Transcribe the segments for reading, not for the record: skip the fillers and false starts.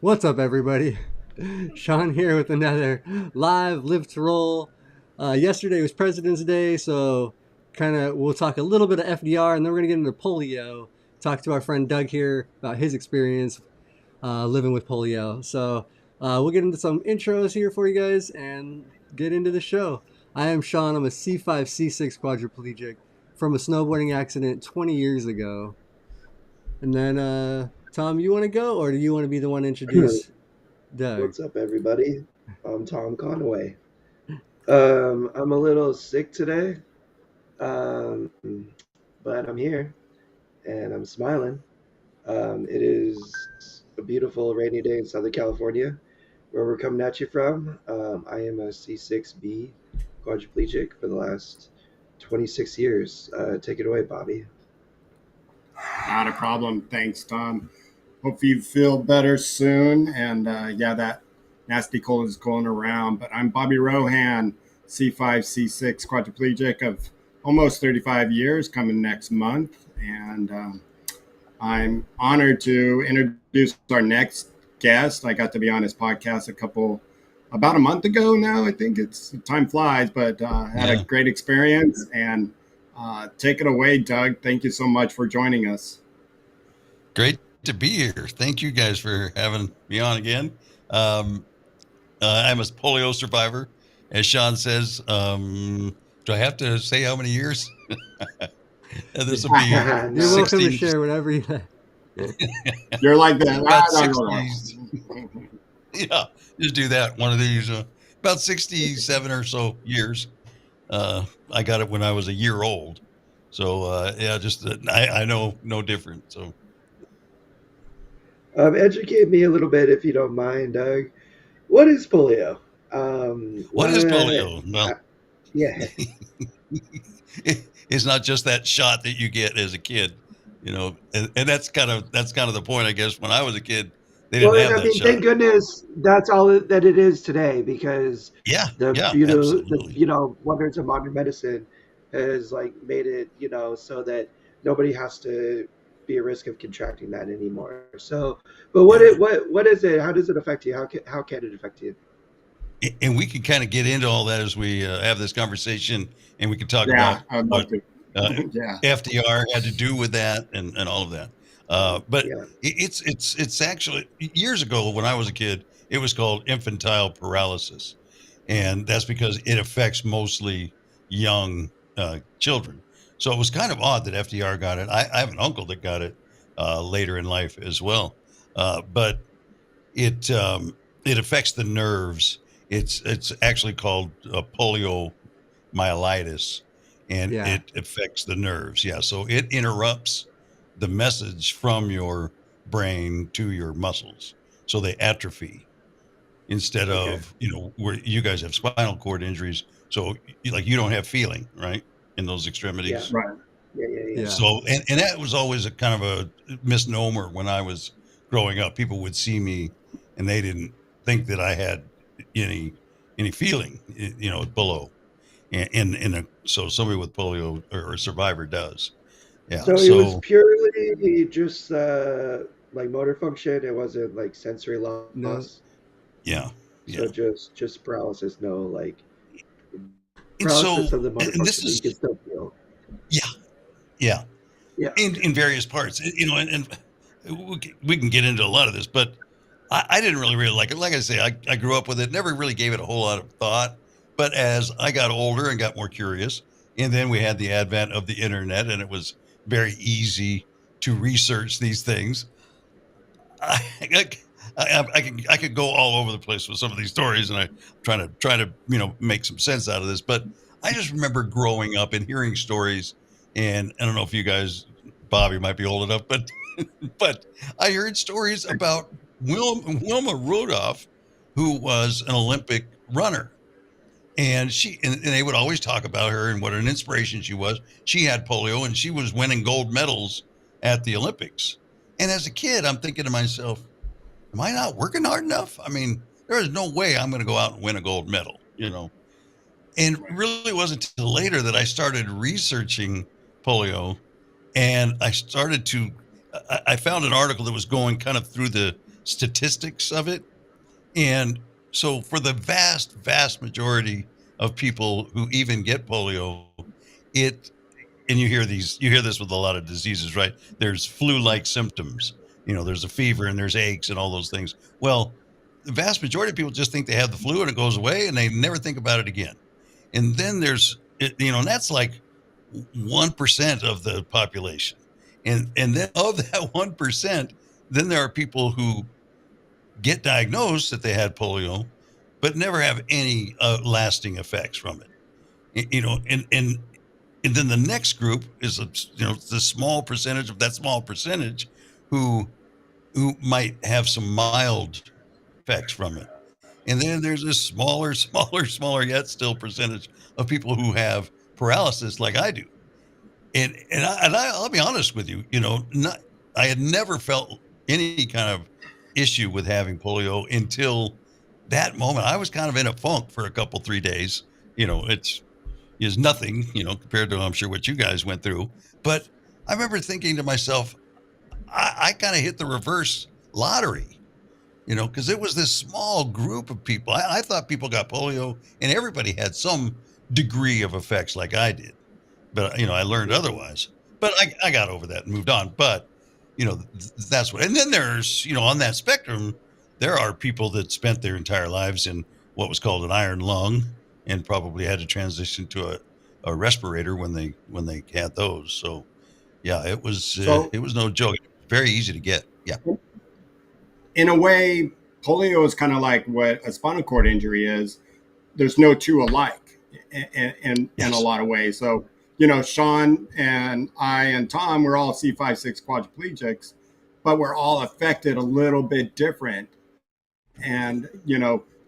What's up, everybody? Shawn here with another live to roll. Yesterday was President's Day, so we'll talk a little bit of FDR, and then we're gonna get into polio. Talk to our friend Doug here about his experience living with polio. We'll get into some intros here for you guys and get into the show. I am Shawn. I'm a C5, C6 quadriplegic from a snowboarding accident 20 years ago. And then, Tom, you want to go, or do you want to be the one to introduce Doug? What's up, everybody? I'm Tom Conway. I'm a little sick today, um, but I'm here and I'm smiling. It is a beautiful rainy day in Southern California, where we're coming at you from. I am a C6B quadriplegic for the last 26 years. Take it away, Bobby. Not a problem. Thanks, Tom. Hope you feel better soon. And yeah, that nasty cold is going around. But I'm Bobby Rohan, C5, C6 quadriplegic of almost 35 years, coming next month. And I'm honored to introduce our next guest. I got to be on his podcast about a month ago now. I think time flies, but had a great experience. And take it away, Doug. Thank you so much for joining us. Great to be here. Thank you guys for having me on again. I'm a polio survivor, as Shawn says. Do I have to say how many years? This will be You're welcome to share whatever you like. You're like that. About 60s. Yeah, just do that. One of these, about 67 or so years. I got it when I was a year old. So, yeah, just I know no different. So, Educate me a little bit, if you don't mind, Doug. What is polio? What is polio? Well, yeah. It's not just that shot that you get as a kid, and that's kind of the point, I guess. When I was a kid, they didn't have that shot. Thank goodness that's all that it is today, because absolutely. wonders of modern medicine has made it, so that nobody has to be at risk of contracting that anymore. So, but what is it? How does it affect you? How can it affect you? And we can kind of get into all that as we have this conversation, and we can talk about what FDR had to do with that and all of that. But it's actually, years ago when I was a kid, it was called infantile paralysis, and that's because it affects mostly young children. So it was kind of odd that FDR got it. I have an uncle that got it later in life as well, but it affects the nerves. It's actually called poliomyelitis, and it affects the nerves. Yeah, so it interrupts the message from your brain to your muscles, so they atrophy instead of where you guys have spinal cord injuries. So you don't have feeling, right, in those extremities. Yeah. Right. Yeah. So and that was always a kind of a misnomer when I was growing up. People would see me and they didn't think that I had any feeling, below. So somebody with polio or a survivor does. Yeah. So it was purely just motor function. It wasn't like sensory loss. No. Yeah. So just paralysis. No paralysis of the motor function. You can still feel. Yeah. In various parts, and we can get into a lot of this, but I didn't really like it. Like I say, I grew up with it, never really gave it a whole lot of thought. But as I got older and got more curious, and then we had the advent of the internet, and it was very easy to research these things. I could go all over the place with some of these stories, and I try to make some sense out of this. But I just remember growing up and hearing stories, and I don't know if you guys, Bobby, might be old enough, but but I heard stories about Wilma Rudolph, who was an Olympic runner, and and they would always talk about her and what an inspiration she was. She had polio and she was winning gold medals at the Olympics. And as a kid, I'm thinking to myself, am I not working hard enough? I mean, there is no way I'm going to go out and win a gold medal, And really, it wasn't until later that I started researching polio, and I found an article that was going kind of through the statistics of it. And so for the vast majority of people who even get polio, it, and you hear this with a lot of diseases, right? There's flu-like symptoms. There's a fever and there's aches and all those things. Well, the vast majority of people just think they have the flu and it goes away and they never think about it again. And then and that's like 1% of the population. And then of that 1%, then there are people who get diagnosed that they had polio, but never have any lasting effects from it. And then the next group is the small percentage of that small percentage who might have some mild effects from it. And then there's this smaller yet still percentage of people who have paralysis like I do. I'll be honest with you, I had never felt any kind of issue with having polio until that moment. I was kind of in a funk for a couple 3 days. It's is nothing, compared to I'm sure what you guys went through. But I remember thinking to myself, I kind of hit the reverse lottery, because it was this small group of people. I thought people got polio and everybody had some degree of effects like I did. But, I learned otherwise. But I got over that and moved on. But, that's what. And then there's, on that spectrum, there are people that spent their entire lives in what was called an iron lung and probably had to transition to a respirator when they had those. So, yeah, it was no joke. Very easy to get. Yeah. In a way, polio is kind of like what a spinal cord injury is. There's no two alike in a lot of ways. So, Shawn and I and Tom, we're all C5-6 quadriplegics, but we're all affected a little bit different. And,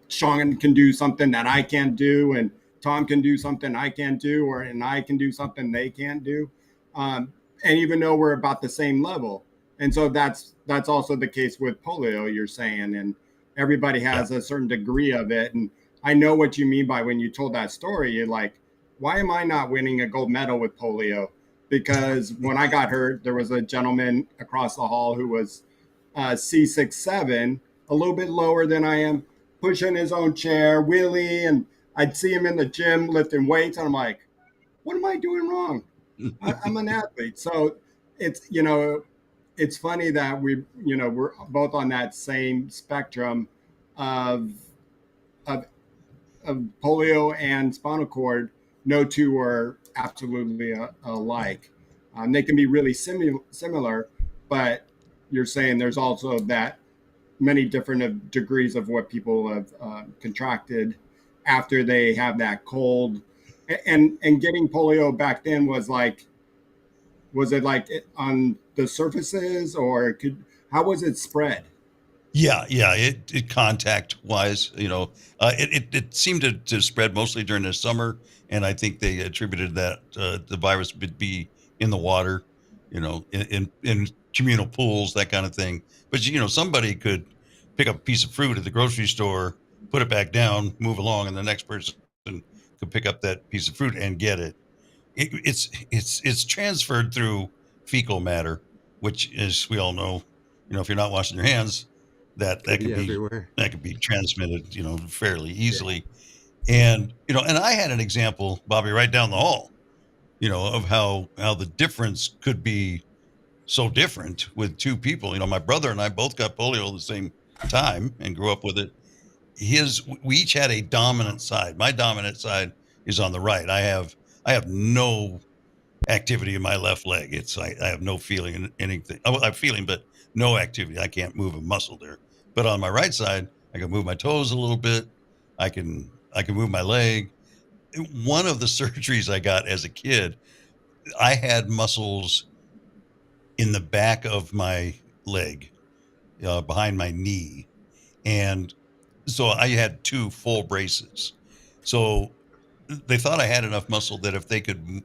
Shawn can do something that I can't do, and Tom can do something I can't do, and I can do something they can't do. And even though we're about the same level. And so that's also the case with polio, you're saying, and everybody has a certain degree of it. And I know what you mean by when you told that story. You're like, why am I not winning a gold medal with polio? Because when I got hurt, there was a gentleman across the hall who was C6-7, a little bit lower than I am, pushing his own chair, wheelie, and I'd see him in the gym lifting weights, and I'm like, what am I doing wrong? I'm an athlete. So it's, it's funny that we're both on that same spectrum of polio and spinal cord. No two are absolutely alike. They can be really similar, but you're saying there's also that many different degrees of what people have contracted after they have that cold. And getting polio back then was it like on the surfaces, or how was it spread? Yeah. It contact wise, it seemed to spread mostly during the summer, and I think they attributed that the virus would be in the water, in communal pools, that kind of thing. But somebody could pick up a piece of fruit at the grocery store, put it back down, move along, and the next person could pick up that piece of fruit and get it. It's transferred through fecal matter, which, as we all know, if you're not washing your hands, that could be everywhere. That could be transmitted, fairly easily. Yeah. And I had an example, Bobby, right down the hall, of how the difference could be so different with two people. My brother and I both got polio at the same time and grew up with it. We each had a dominant side. My dominant side is on the right. I have no activity in my left leg. I have no feeling in anything. I have feeling, but no activity. I can't move a muscle there. But on my right side, I can move my toes a little bit. I can move my leg. One of the surgeries I got as a kid, I had muscles in the back of my leg, behind my knee, and so I had 2 full braces. So they thought I had enough muscle that if they could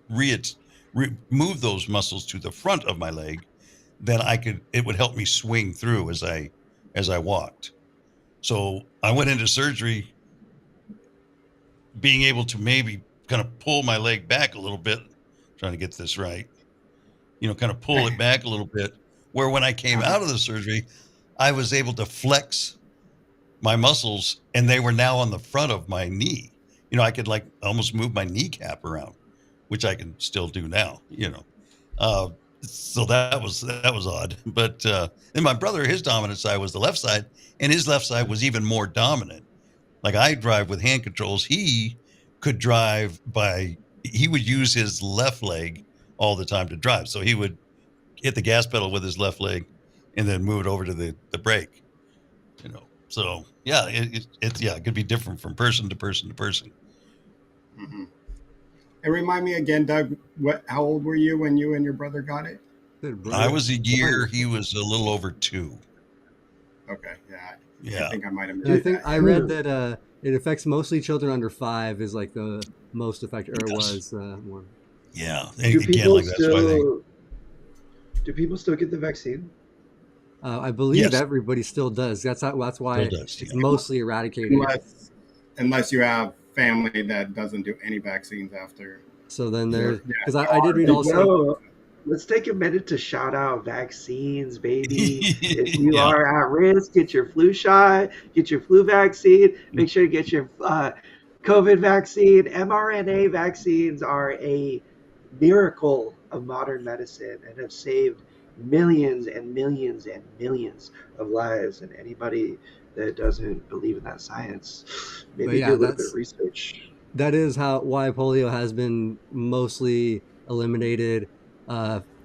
move those muscles to the front of my leg, then it would help me swing through as I walked. So I went into surgery being able to maybe kind of pull my leg back a little bit, trying to get this right, kind of pull it back a little bit, where when I came out of the surgery, I was able to flex my muscles, and they were now on the front of my knee. I could like almost move my kneecap around, which I can still do now. Uh, so that was odd. But then my brother, his dominant side was the left side, and his left side was even more dominant. Like I drive with hand controls. He could drive he would use his left leg all the time to drive. So he would hit the gas pedal with his left leg and then move it over to the brake. So yeah, it could be different from person to person to person. Mm-hmm. And remind me again, Doug, how old were you when you and your brother got it? I was a year. He was a little over 2. Okay, yeah. I think I might have. I think I read that it affects mostly children under 5 is like the most affected, or it was more. Yeah. Do people still get the vaccine? I believe everybody still does. That's why it's mostly eradicated. Unless you have family that doesn't do any vaccines after. So then there's because I did read also. Let's take a minute to shout out vaccines, baby. If you are at risk, get your flu shot, get your flu vaccine. Make sure to get your COVID vaccine. mRNA vaccines are a miracle of modern medicine and have saved millions and millions and millions of lives. And anybody that doesn't believe in that science, maybe do a little bit of research. That is why polio has been mostly eliminated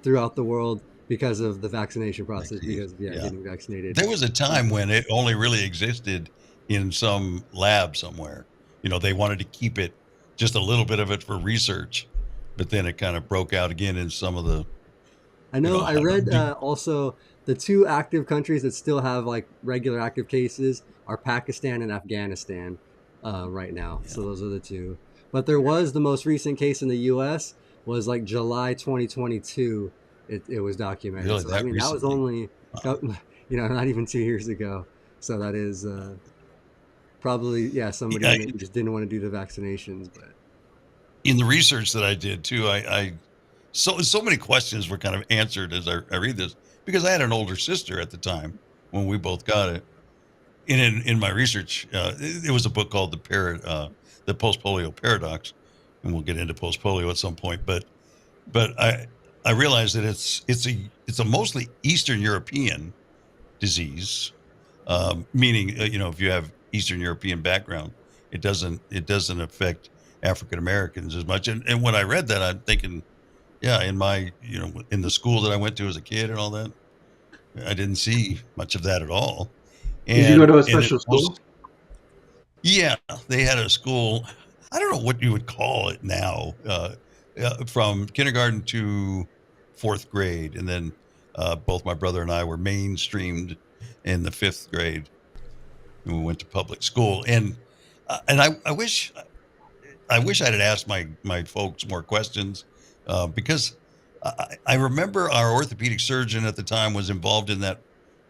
throughout the world because of the vaccination process, because getting vaccinated. There was a time when it only really existed in some lab somewhere. They wanted to keep it, just a little bit of it for research, but then it kind of broke out again in some of the. I know. I read also the 2 active countries that still have like regular active cases are Pakistan and Afghanistan right now. Yeah. So those are the 2. But there was the most recent case in the U.S. was like July 2022. It was documented. Really, so, that was only not even 2 years ago. So that is probably somebody that just didn't want to do the vaccinations. But in the research that I did too, so many questions were kind of answered as I read this, because I had an older sister at the time when we both got it. In my research, it was a book called the Post-Polio Paradox, and we'll get into post-polio at some point. But I realized that it's a mostly Eastern European disease, meaning if you have Eastern European background, it doesn't affect African Americans as much. And when I read that, I'm thinking, in my in the school that I went to as a kid and all that, I didn't see much of that at all. Did you go to a special school? Yeah, they had a school. I don't know what you would call it now, from kindergarten to 4th grade. And then both my brother and I were mainstreamed in the 5th grade. And we went to public school. And I wish I'd have asked my folks more questions, because I remember our orthopedic surgeon at the time was involved in that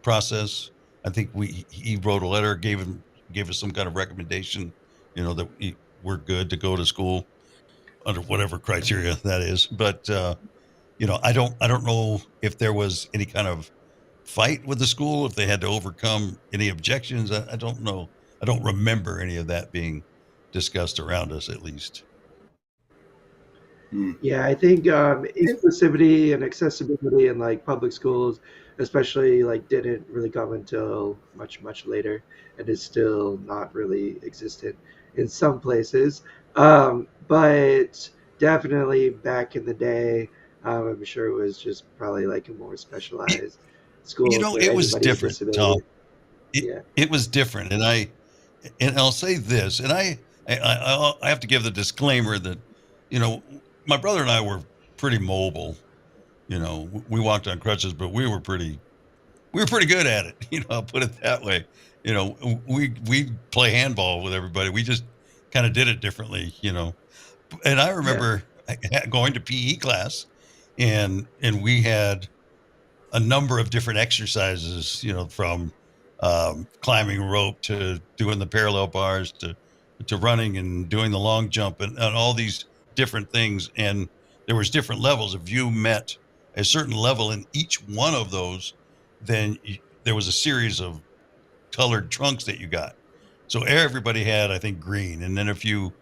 process. I think he wrote a letter, gave us some kind of recommendation, that we're good to go to school under whatever criteria that is. But I don't know if there was any kind of fight with the school, if they had to overcome any objections. I don't know. I don't remember any of that being discussed around us, at least. Yeah, I think inclusivity and accessibility in like public schools, especially, like didn't really come until much later, and is still not really existent in some places. But definitely back in the day, I'm sure it was just probably like a more specialized school. It was different, Tom. It was different, and I'll say this, and I have to give the disclaimer that my brother and I were pretty mobile. We walked on crutches, but we were pretty good at it. I'll put it that way. We play handball with everybody. We just kind of did it differently. And I remember going to PE class, and we had a number of different exercises. From climbing rope to doing the parallel bars to running and doing the long jump and all these different things. And there was different levels. If you met a certain level in each one of those, then there was a series of colored trunks that you got. So everybody had, I think, green. And then if you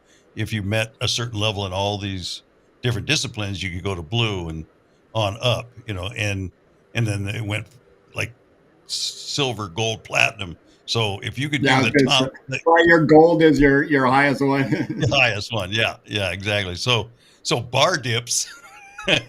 met a certain level in all these different disciplines, you could go to blue and on up, and then it went like silver, gold, platinum. So if you could Yeah, do I was the going to say, top, the well, your gold is your highest one. highest one, yeah, exactly. So bar dips, I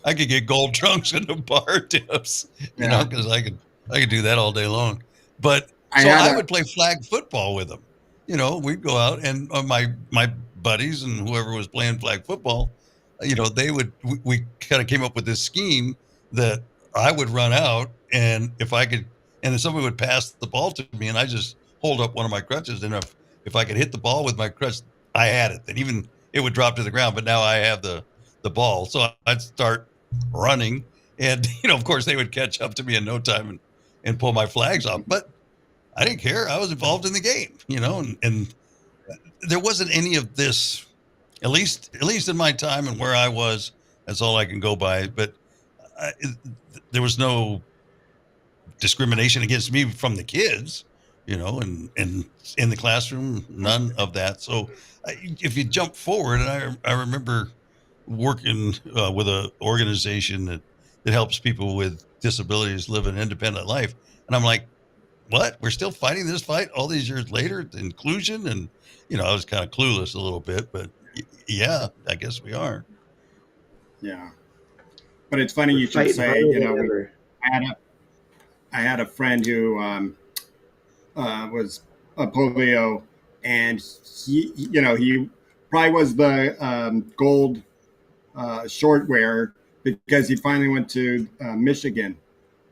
could get gold trunks into bar dips, Yeah, because I could do that all day long. But I so had I a would play flag football with them. We'd go out and my buddies and whoever was playing flag football, we kind of came up with this scheme that I would run out, and and then somebody would pass the ball to me, and I just hold up one of my crutches, and if I could hit the ball with my crutch, I had it. Then even it would drop to the ground, but now I have the ball. So I'd start running, and of course, they would catch up to me in no time and pull my flags off. But I didn't care. I was involved in the game, and there wasn't any of this. At least in my time and where I was, that's all I can go by. But I, there was no discrimination against me from the kids, and in the classroom, none of that. So if you jump forward, and I remember working with an organization that helps people with disabilities live an independent life, and I'm like, what? We're still fighting this fight all these years later, inclusion, and I was kind of clueless a little bit, but yeah, I guess we are. yeah, but it's funny We're you should fighting say, harder than ever. I had a I had a friend who was a polio, and he probably was the gold short wearer because he finally went to Michigan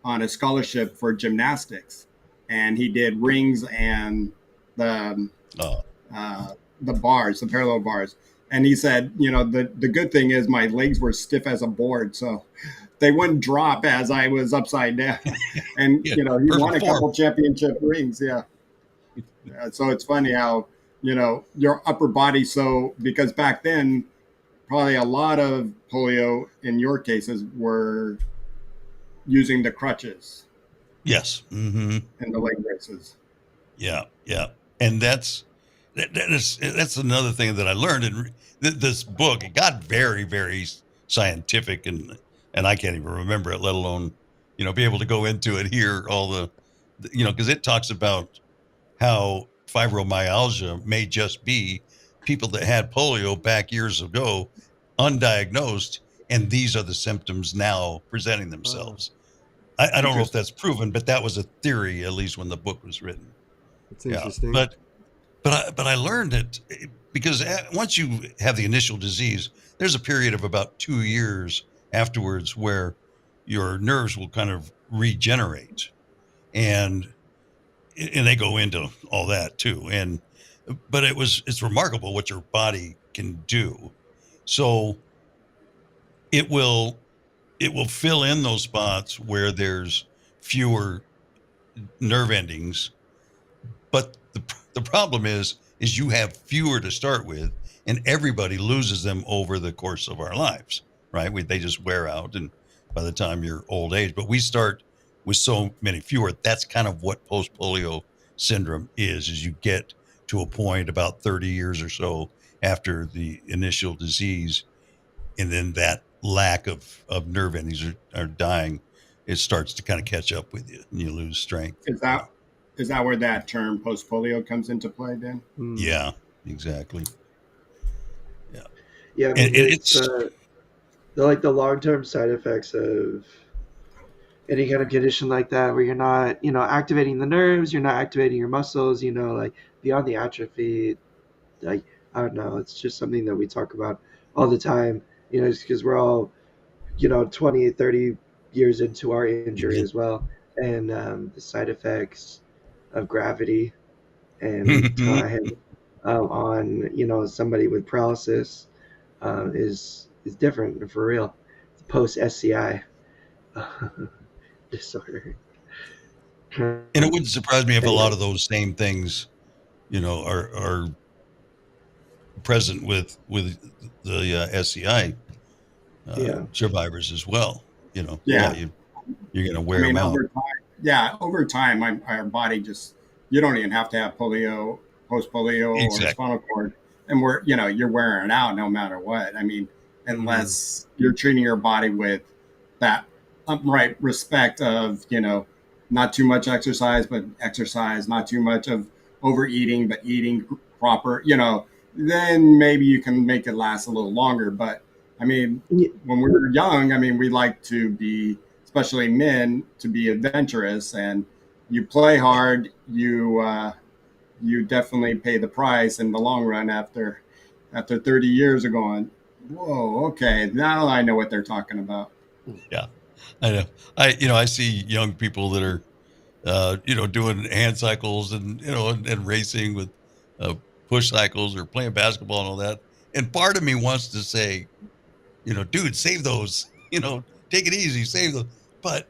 on a scholarship for gymnastics, and he did rings and the Oh, the bars, the parallel bars. And he said, the good thing is my legs were stiff as a board, so they wouldn't drop as I was upside down. And yeah, he won perfect a form. couple championship rings. Yeah. So it's funny how your upper body. So because back then, probably a lot of polio in your cases were using the crutches Yes. Mm-hmm. and the leg braces. Yeah, yeah, and that's another thing that I learned in this book. It got very, very scientific, and I can't even remember it, let alone be able to go into it here. All because it talks about how fibromyalgia may just be people that had polio back years ago, undiagnosed, and these are the symptoms now presenting Oh, themselves. I don't know if Interesting. that's proven, but that was a theory, at least when the book was written. that's Yeah, interesting. but I learned it because once you have the initial disease, there's a period of about 2 years afterwards where your nerves will kind of regenerate, and they go into all that too. And but it's remarkable what your body can do. So it will it will fill in those spots where there's fewer nerve endings. But the problem is you have fewer to start with, and everybody loses them over the course of our lives, right? They just wear out, and by the time you're old age, but we start with so many fewer. That's kind of what post polio syndrome is you get to a point about 30 years or so after the initial disease, and then that lack of nerve endings are dying. It starts to kind of catch up with you, and you lose strength. Is that is that where that term post polio comes into play then? Hmm. Yeah, exactly. Yeah. Yeah, I And mean it's the long-term side effects of any kind of condition like that where you're not, activating the nerves, you're not activating your muscles, like beyond the atrophy, like I don't know, it's just something that we talk about all the time, just because we're all, 20, 30 years into our injury as well. And the side effects of gravity and time on, somebody with paralysis is different for real. Post SCI disorder. and it wouldn't surprise me if a lot Anyway, of those same things, are present with the SCI yeah. survivors as well. Yeah, Yeah. you're going to I wear them mean, out. yeah, over time, our body just, you don't even have to have polio, post polio, or Exactly. spinal cord, and you're wearing it out no matter what. I mean, Mm. unless you're treating your body with that upright respect of, not too much exercise, but exercise, not too much of overeating, but eating proper, then maybe you can make it last a little longer. But I mean, Y- when we were young, I mean, we like to be, especially men, to be adventurous, and you play hard, you definitely pay the price in the long run after 30 years of going, whoa, okay, now I know what they're talking about. Yeah, I know. I see young people that are doing hand cycles and and racing with uh, push cycles or playing basketball and all that. And part of me wants to say, dude, save those. Take it easy, save them. But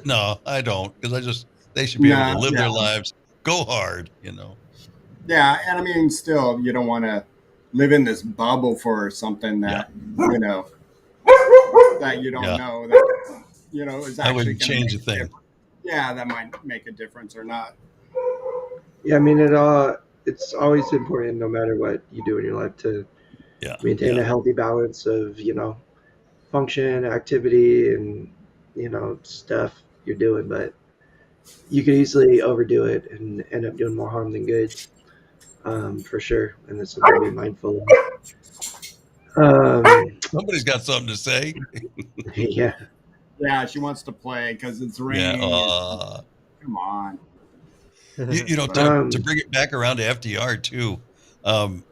no, I don't, because they should be able to Nah, live yeah, their lives, go hard. yeah, and I mean, still, you don't want to live in this bubble for something Yeah, you know that you don't yeah. know that is I actually wouldn't going to change make a a thing. difference. Yeah, that might make a difference or not. Yeah, I mean, it's always important, no matter what you do in your life, to Yeah, maintain yeah, a healthy balance of, function, activity, and, stuff you're doing. But you could easily overdo it and end up doing more harm than good, for sure. And that's something to be mindful of. somebody's got something to say. Yeah. Yeah, she wants to play because it's Yeah. raining and come on. But To Um, bring it back around to FDR too, um,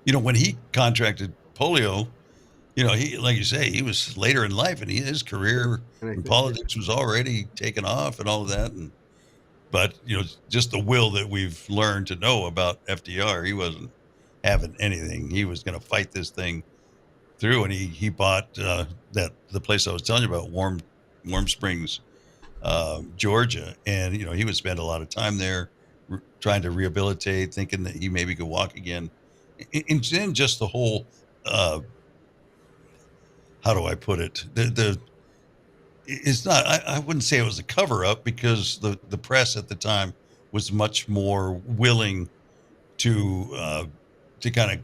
when he contracted polio, he, like you say, he was later in life, and his career And I in think, yeah. politics was already taken off and all of that. And but just the will that we've learned to know about FDR, he wasn't having anything. He was going to fight this thing through, and he bought the place I was telling you about, Warm Springs, Georgia, and he would spend a lot of time there trying to rehabilitate, thinking that he maybe could walk again. And then just the whole, uh, how do I put it? It's not. I wouldn't say it was a cover up, because the press at the time was much more willing to kind of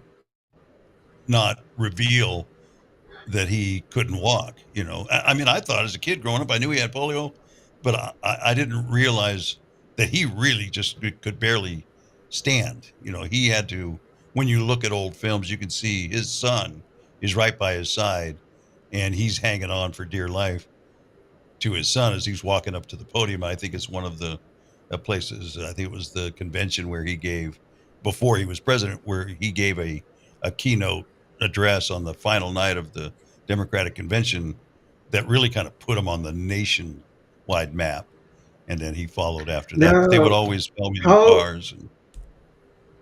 not reveal that he couldn't walk. I mean, I thought as a kid growing up, I knew he had polio, but I didn't realize that he really just could barely stand. He had to. When you look at old films, you can see his son is right by his side, and he's hanging on for dear life to his son as he's walking up to the podium. I think it's one of the places. I think it was the convention where he gave, before he was president, where he gave a keynote address on the final night of the Democratic convention that really kind of put him on the nationwide map. And then he followed after that. But they would Now, always film him in how cars. And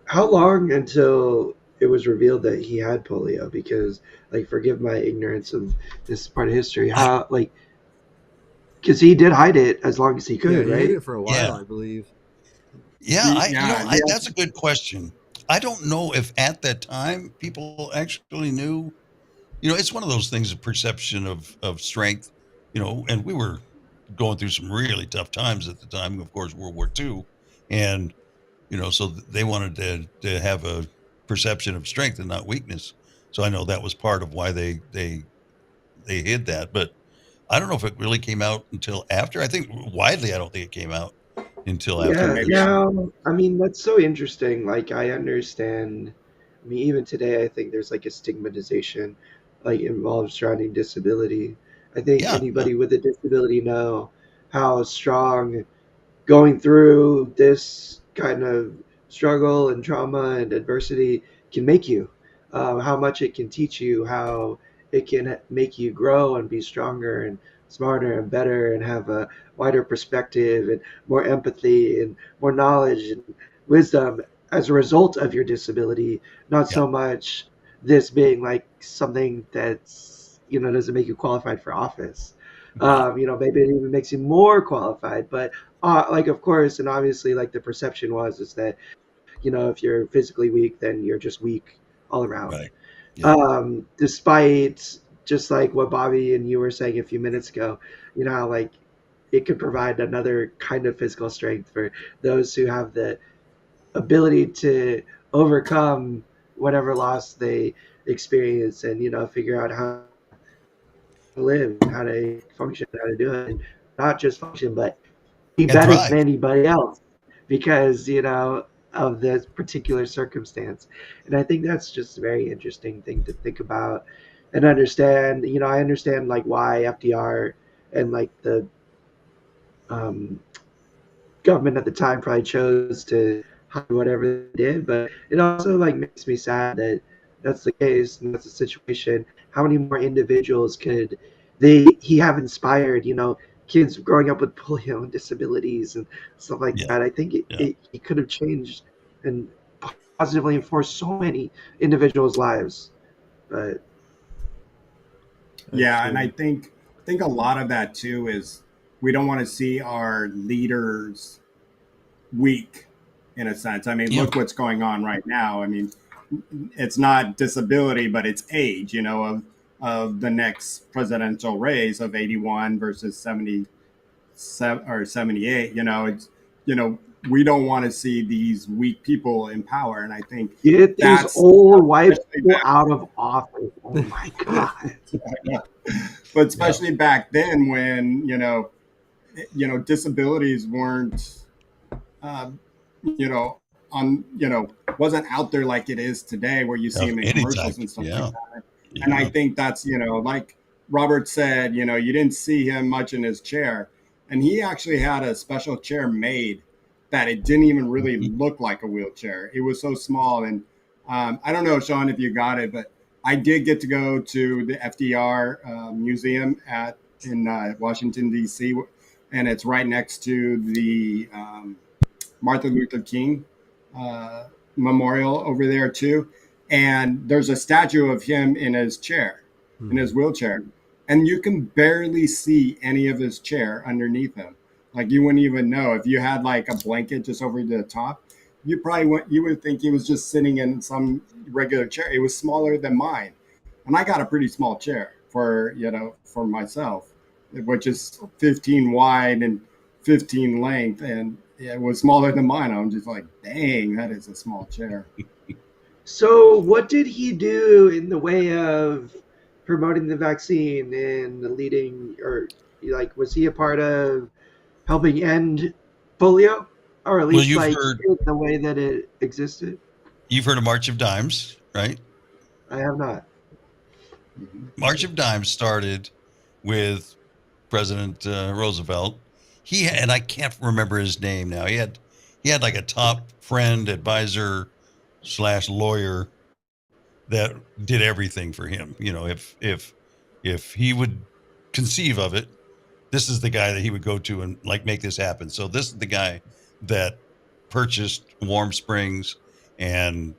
how long until it was revealed that he had polio? Because, like, forgive my ignorance of this part of history. I, How, like, because he did hide it as long as he Yeah, could, he hid right? it for a while, yeah, I believe. yeah. the yeah, That's a good question. I don't know if at that time people actually knew. It's one of those things, of perception of strength, and we were going through some really tough times at the time, of course, World War II. And, so they wanted to have a perception of strength and not weakness. So I know that was part of why they hid that. But I don't know if it really came out until after. I think widely, I don't think it came out until after Yeah. it maybe was. Now, I mean, that's so interesting. Like, I understand. I mean, even today, I think there's like a stigmatization, like, involved surrounding disability. I think Yeah, yeah, anybody with a disability know how strong going through this kind of struggle and trauma and adversity can make you, how much it can teach you, how it can make you grow and be stronger and smarter and better and have a wider perspective and more empathy and more knowledge and wisdom as a result of your disability, not yeah, so much this being like something that's, doesn't make you qualified for office. yeah, Maybe it even makes you more qualified, but like, of course, and obviously, like, the perception was is that, if you're physically weak, then you're just weak all around. right. Yeah, Despite, just like what Bobby and you were saying a few minutes ago, like, it could provide another kind of physical strength for those who have the ability to overcome whatever loss they experience, and figure out how to live and how to function, how to do it, and not just function, but be And better than thrive. anybody else because of this particular circumstance. And I think that's just a very interesting thing to think about and understand. I understand like why FDR and like the um, government at the time probably chose to hide whatever they did, but it also like makes me sad that that's the case and that's the situation. How many more individuals could he have inspired? Kids growing up with polio and disabilities and stuff like Yeah. that. I think Yeah. he could have changed and positively enforced so many individuals' lives, but Yeah, and I think a lot of that too is we don't want to see our leaders weak in a sense. I mean, Yeah. look what's going on right now. I mean, it's not disability, but it's age, of the next presidential race of 81 versus 77 or 78. It's, you know, we don't want to see these weak people in power. And I think get these that's, old white especially people out of office. Oh my god. back, but Yeah. especially back then when, disabilities weren't, uh, you know, wasn't out there like it is today, where you see Of them in any type. commercials and stuff like Yeah. that. And I Yeah. think that's, like Robert said, you didn't see him much in his chair. And he actually had a special chair made that it didn't even really Mhm. look like a wheelchair. It was so small. And I don't know, Shawn, if you got it, but I did get to go to the FDR museum in Washington, D.C., and it's right next to the Martin Luther King uh, memorial over there too. And there's a statue of him in his chair, in his wheelchair, and you can barely see any of his chair underneath him. Like you wouldn't even know if you had like a blanket just over the top. You would think he was just sitting in some regular chair. It was smaller than mine, and I got a pretty small chair for myself, which is 15 wide and 15 length, and it was smaller than mine. I'm just like, dang, that is a small chair. So, what did he do in the way of promoting the vaccine and leading, or like, was he a part of helping end polio, or at Well, least you've like heard in the way that it existed? you've heard of March of Dimes, right? I have not. Mhm. March of Dimes started with President Roosevelt. And I can't remember his name now. He had like a top friend, advisor slash lawyer that did everything for him. If he would conceive of it, this is the guy that he would go to and like make this happen. So this is the guy that purchased Warm Springs and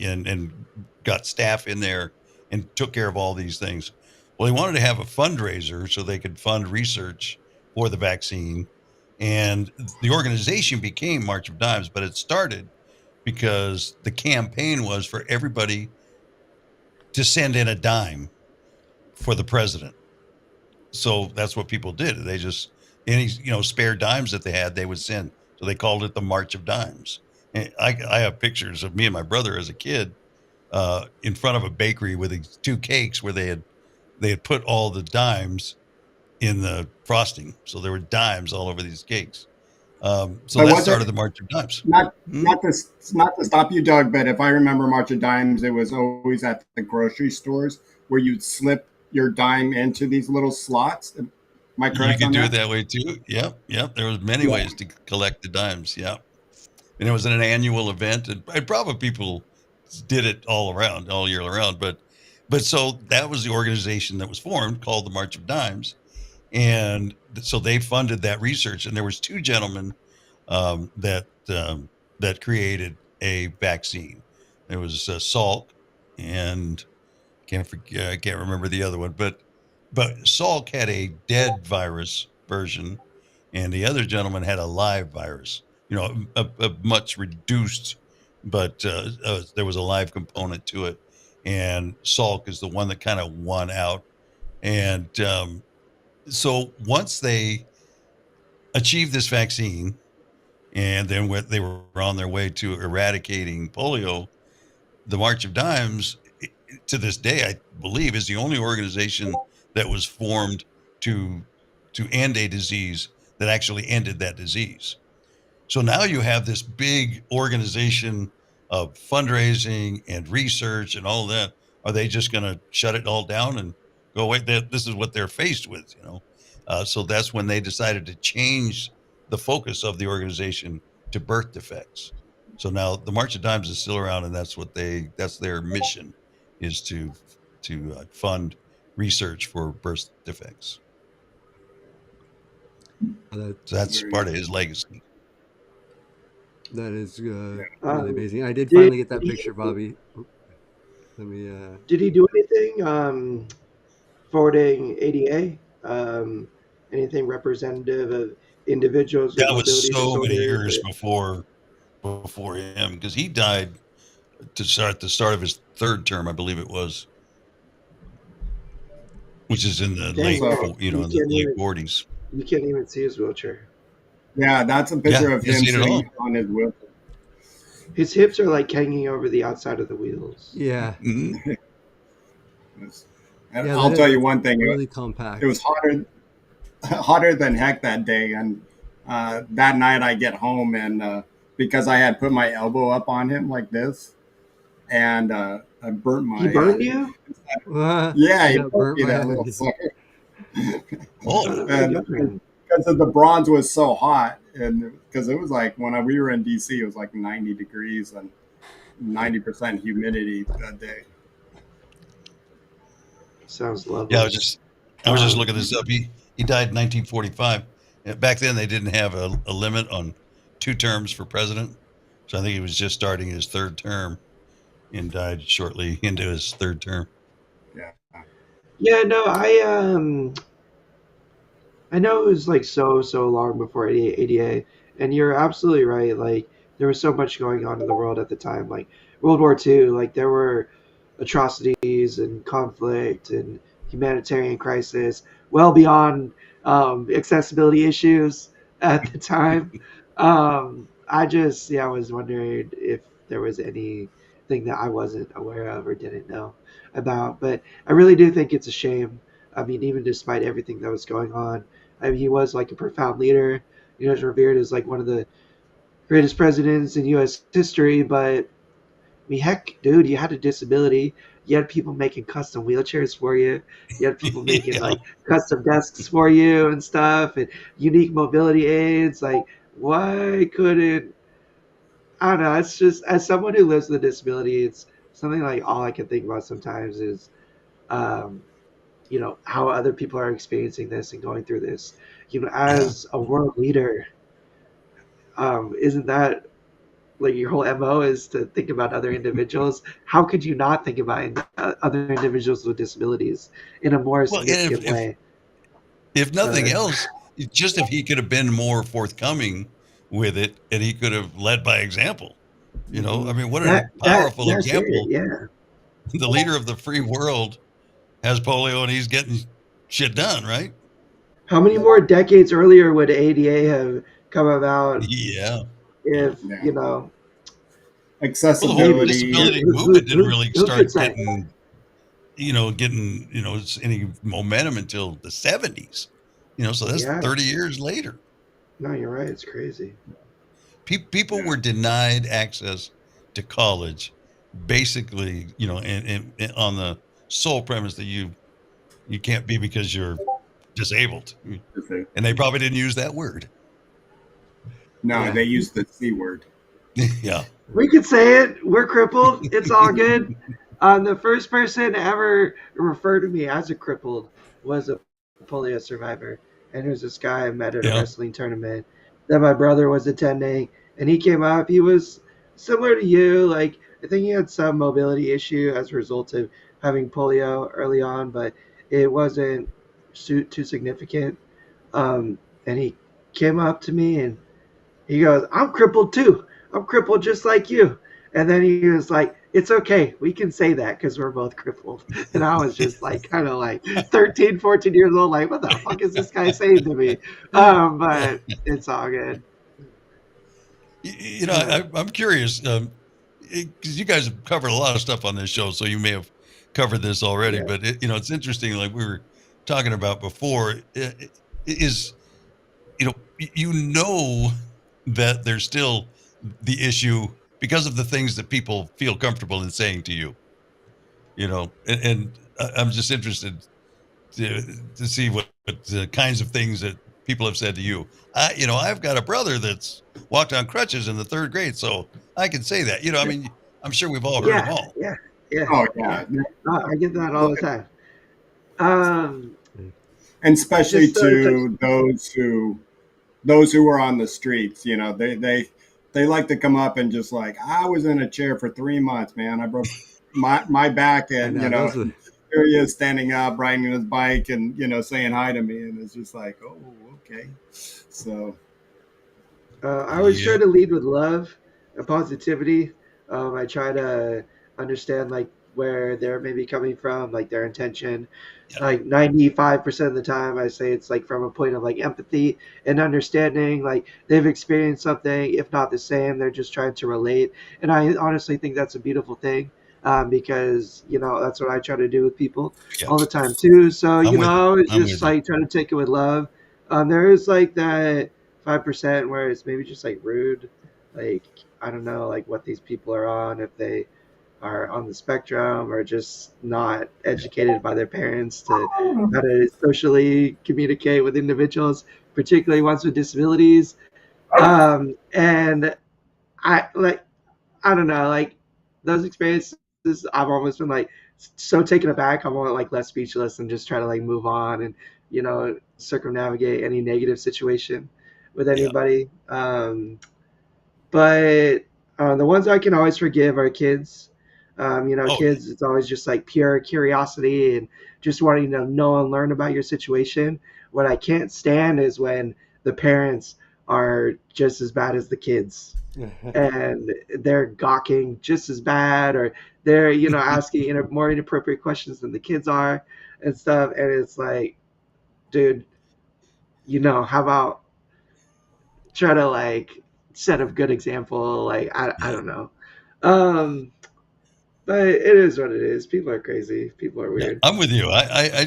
and got staff in there and took care of all these things. Well, he wanted to have a fundraiser so they could fund research for the vaccine. And the organization became March of Dimes, but it started because the campaign was for everybody to send in a dime for the president. So that's what people did. They just any spare dimes that they had, they would send. So they called it the March of Dimes. And I have pictures of me and my brother as a kid in front of a bakery with these two cakes where they had put all the dimes in the frosting, so there were dimes all over these cakes. So But that was started it the March of Dimes. not Hmm? not to stop you, Doug? But if I remember March of Dimes, it was always at the grocery stores where you'd slip your dime into these little slots. Am I You correct could on do it that? that way too. Yep, yep. There was many Yeah. ways to collect the dimes. Yep. And it was an annual event, and probably people did it all around, all year around. But so that was the organization that was formed, called the March of Dimes, and so they funded that research. And there was two gentlemen that created a vaccine. There was Salk, and I can't remember the other one, but Salk had a dead virus version, and the other gentleman had a live virus. A much reduced, but there was a live component to it. And Salk is the one that kind of won out. And so once they achieved this vaccine, and then they were on their way to eradicating polio, the March of Dimes, to this day, I believe, is the only organization that was formed to end a disease that actually ended that disease. So now you have this big organization of fundraising and research and all that. Are they just going to shut it all down and go away? This is what they're faced with, you know. So that's when they decided to change the focus of the organization to birth defects. So now the March of Dimes is still around, and that's their mission, is to fund research for birth defects. So that's part of his legacy. That is really amazing. I did finally get that picture, Bobby. Let me. Did he do anything forwarding ADA? Anything representative of individuals with That was mobility so many disorders? years before him, because he died to start the start of his third term, I believe it was, which is in the late, in the late 40s. You can't even see his wheelchair. Yeah, that's a picture of him sitting on his wheelchair. His hips are like hanging over the outside of the wheels. Yeah. Mm-hmm. And I'll tell you one thing. Really compact. It was hotter than heck that day. And that night I get home, and because I had put my elbow up on him like this, and I burnt my... He burned you? Yeah, he burnt me that little sucker. Because the bronze was so hot, and because it was like when we were in DC, it was like 90 degrees and 90% humidity that day. Sounds lovely. Yeah, I was just looking this up. He died in 1945. Back then, they didn't have a limit on 2 terms for president, so I think he was just starting his 3rd term and died shortly into his 3rd term. Yeah. Yeah. No, I know it was like so long before ADA, and you're absolutely right. Like there was so much going on in the world at the time, like World War II. Like there were atrocities and conflict and humanitarian crisis, well beyond accessibility issues at the time. I was wondering if there was anything that I wasn't aware of or didn't know about, but I really do think it's a shame. I mean, even despite everything that was going on, I mean, he was like a profound leader. He was revered as like one of the greatest presidents in U.S. history. But I mean, heck, dude, you had a disability. You had people making custom wheelchairs for you. You had people making like custom desks for you and stuff, and unique mobility aids. Like, why couldn't... I don't know. It's just, as someone who lives with a disability, it's something like all I can think about sometimes is, how other people are experiencing this and going through this. As a world leader, isn't that like your whole MO is to think about other individuals? How could you not think about other individuals with disabilities in a more significant way? If nothing else, just if he could have been more forthcoming with it, and he could have led by example. I mean, what a powerful example. Yeah. The leader of the free world has polio, and he's getting shit done, right? How many more decades earlier would ADA have come about? Yeah. If, accessibility. Well, the whole disability movement didn't really start getting any momentum until the 70s. So that's 30 years later. No, you're right. It's crazy. People were denied access to college, basically, and on the sole premise that you can't be because you're disabled. And they probably didn't use that word. No, they used the C word. Yeah. We could say it. We're crippled. It's all good. The first person to ever refer to me as a crippled was a polio survivor. And it was this guy I met at a wrestling tournament that my brother was attending. And he came up. He was similar to you. Like, I think he had some mobility issue as a result of having polio early on, but it wasn't too significant. And he came up to me and he goes, "I'm crippled too. I'm crippled just like you." And then he was like, it's okay. We can say that because we're both crippled. And I was just like, kind of like 13, 14 years old, like, what the fuck is this guy saying to me? But it's all good. Uh, I'm curious because you guys have covered a lot of stuff on this show, so you may have covered this already. yeah. But it's interesting, like we were talking about before, is that there's still the issue because of the things that people feel comfortable in saying to you. And I'm just interested to see what the kinds of things that people have said to you. I've got a brother that's walked on crutches in the third grade, so I can say that. I mean, I'm sure we've all heard them Yeah. all. Yeah. Yeah. Oh Yeah. yeah, I get that all the time. Um, and especially just to those who are on the streets. They like to come up and just like, I was in a chair for 3 months, man. I broke my back, I and know those are. here he is standing up, riding his bike, and saying hi to me, and it's just like, oh, okay. So I always try Yeah. to lead with love and positivity. I try to understand like where they're maybe coming from, like their intention. Yeah. Like 95% of the time, I say it's like from a point of like empathy and understanding. Like they've experienced something, if not the same, they're just trying to relate. And I honestly think that's a beautiful thing, because that's what I try to do with people Yeah. all the time too. So I'm with you. I always I'm just with you. like try to take it with love. There is like that 5% where it's maybe just like rude, like I don't know like what these people are on, if they are on the spectrum or just not Yeah. educated by their parents to how to socially communicate with individuals, particularly ones with disabilities. And I don't know, like those experiences, I've almost been like so taken aback. I'm almost like less speechless and just try to like move on and circumnavigate any negative situation with Yeah. anybody. But the ones I can always forgive are kids. Oh, Kids, it's always just like pure curiosity and just wanting to know and learn about your situation. What I can't stand is when the parents are just as bad as the kids and they're gawking just as bad, or they're asking more inappropriate questions than the kids are and stuff. And it's like, dude, how about try to like set a good example? Like I yeah. don't know. um but it is what it is. People are crazy, people are Yeah. weird. I'm with you.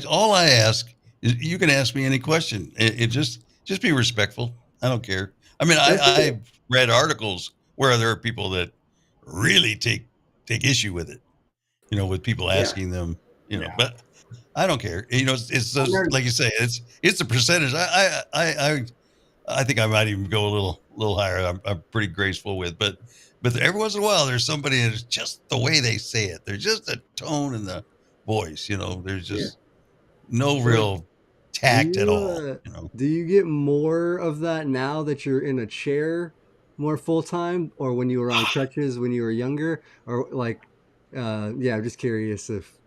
All I ask is you can ask me any question. It just be respectful. I don't care. I mean, That's it. I've read articles where there are people that really take issue with it. With people Yeah. asking them. yeah, But I don't care. It's I've those, never, like you say, it's the percentage. I think I might even go a little higher. I'm pretty graceful with, but every once in a while there's somebody that's just the way they say it. There's just a tone in the voice. There's yeah. just no Well, real Do tact at you all. do you get more of that now that you're in a chair more full time, or when you were on crutches when you were younger, or like, yeah, I'm just curious if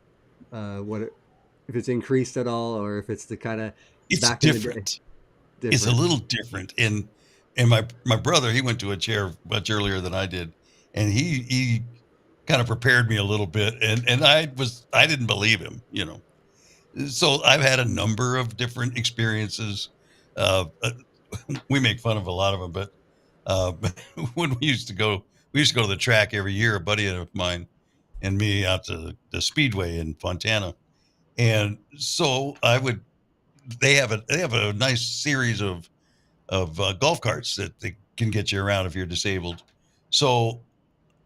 if it's increased at all, or if it's the kind of It's back in the day different. It's a different. little different. And my brother, he went to a chair much earlier than I did, and he kind of prepared me a little bit, and I didn't believe him. So I've had a number of different experiences. Uh, we make fun of a lot of them, but uh, when we used to go to the track every year. A buddy of mine and me out to the Speedway in Fontana, and so I would. They have a nice series of golf carts that they can get you around if you're disabled. So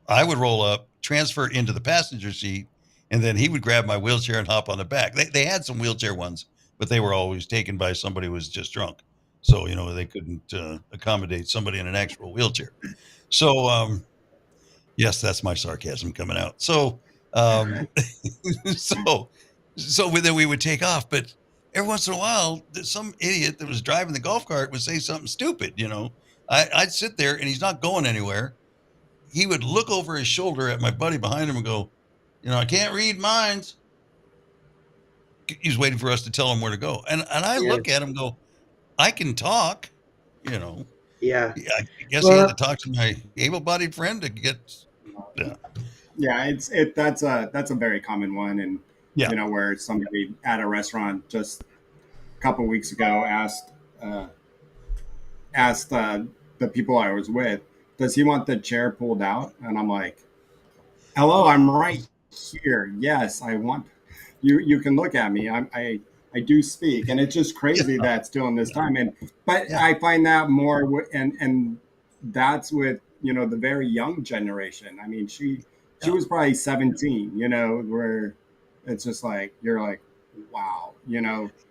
I would roll up, transfer into the passenger seat, and then he would grab my wheelchair and hop on the back. They had some wheelchair ones, but they were always taken by somebody who was just drunk. So, they couldn't accommodate somebody in an actual wheelchair. So, yes, that's my sarcasm coming out. So, so, then we would take off. But every once in a while, some idiot that was driving the golf cart would say something stupid. I'd sit there and he's not going anywhere. He would look over his shoulder at my buddy behind him and go, I can't read minds. He's waiting for us to tell him where to go. And I yeah. look at him and go, I can talk, you know. Yeah. Yeah, I guess he had to Well, talk to my able bodied friend to get. Yeah. Yeah, that's a very common one, and Yeah. where somebody at a restaurant just a couple weeks ago uh, asked the people I was with, does he want the chair pulled out? And I'm like, hello, I'm right here. Yes, I want you. You can look at me. I do speak, and it's just Yeah. crazy that still in this Yeah. time. And but Yeah. I find that more, and that's with the very young generation. I mean, she Yeah. was probably 17. Where it's just like you're like, wow,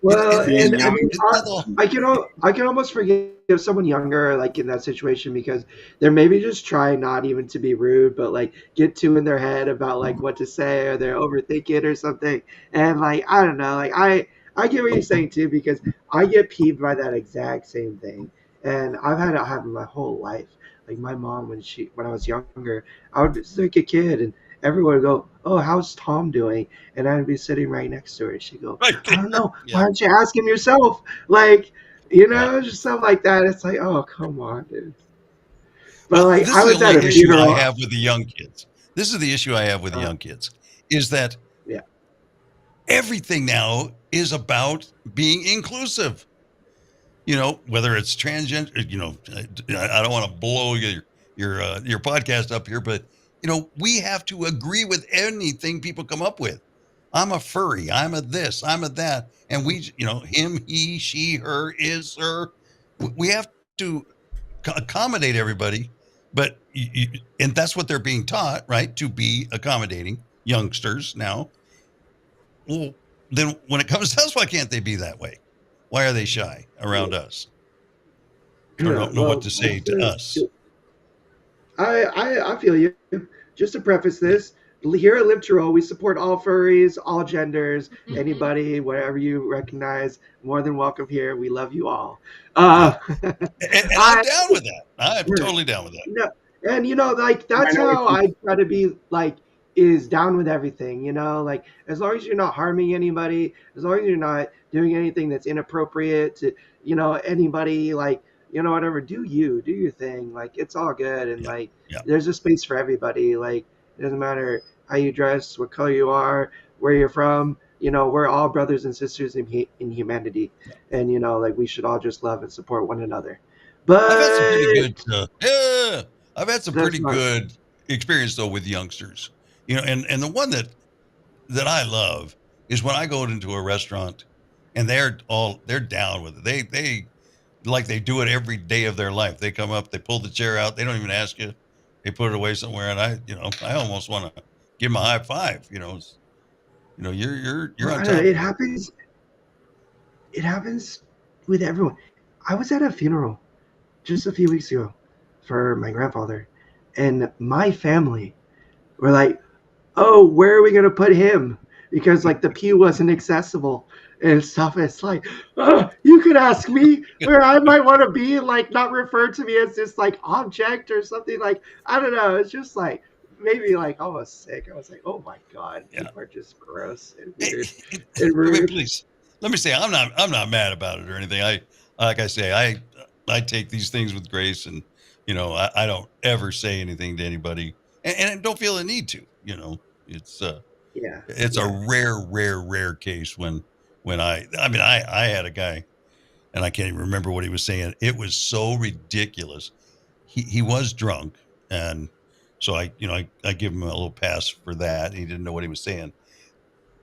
Well, being and I young. mean, It's not all. I can almost forgive someone younger, like in that situation, because they're maybe just trying not even to be rude, but like get too in their head about like what to say, or they're overthinking or something. And like I don't know, like I get what you're saying too, because I get peeved by that exact same thing, and I've had it happen my whole life. Like my mom, when I was younger, I would just like a kid, and everyone would go, "Oh, how's Tom doing?" And I'd be sitting right next to her. She'd go, Right. I don't know. Why Yeah. don't you ask him yourself? Like, Yeah. just stuff like that. It's like, oh, come on, dude. But Well, like, this I is the was at only a issue I funeral. have with the young kids. This is the issue I have with the Uh, young kids is that yeah, everything now is about being inclusive. Whether it's transgender, I don't want to blow your podcast up here, but we have to agree with anything people come up with. I'm a furry, I'm a this, I'm a that, and him, he, she, her, is, her. We have to accommodate everybody, but and that's what they're being taught, right? To be accommodating youngsters now. Well, then when it comes to us, why can't they be that way? Why are they shy around us? Or yeah. don't know what Well, to say to us? I feel you. Just to preface Yeah. this, here at Live to Roll, we support all furries, all genders, Mhm. anybody, whatever you recognize, more than welcome here. We love you all. Yeah. Uh, And I'm I down with that. I'm totally down with that. No, and like I that's know what how you. I try to be like is down with everything, like as long as you're not harming anybody, as long as you're not doing anything that's inappropriate to, anybody, like, whatever, do your thing. Like it's all good, and Yeah. like Yeah. there's a space for everybody. Like it doesn't matter how you dress, what color you are, where you're from. We're all brothers and sisters in humanity, Yeah. and like we should all just love and support one another. I've had some But pretty good yeah. I've had some that's pretty not good experience though with youngsters. And the one that I love is when I go into a restaurant and they're down with it. They like they do it every day of their life. They come up, they pull the chair out, they don't even ask you. They put it away somewhere, and I almost want to give them a high five. You're Well, on I don't know. top of it. It happens with everyone. I was at a funeral just a few weeks ago for my grandfather, and my family were like, "Oh, where are we gonna put him?" Because like the pew wasn't accessible and stuff. It's like, oh, you could ask me where I might want to be, like not refer to me as this like object or something. Like I don't know. It's just like maybe like almost sick. I was like, oh my god, Yeah. people are just gross and Hey, weird and I mean, rude. please let me say I'm not mad about it or anything. Like I say, I take these things with grace, and I don't ever say anything to anybody, and I don't feel the need to. It's Yeah, it's a yeah. rare case when I had a guy, and I can't even remember what he was saying. It was so ridiculous. He was drunk, and so I give him a little pass for that. He didn't know what he was saying,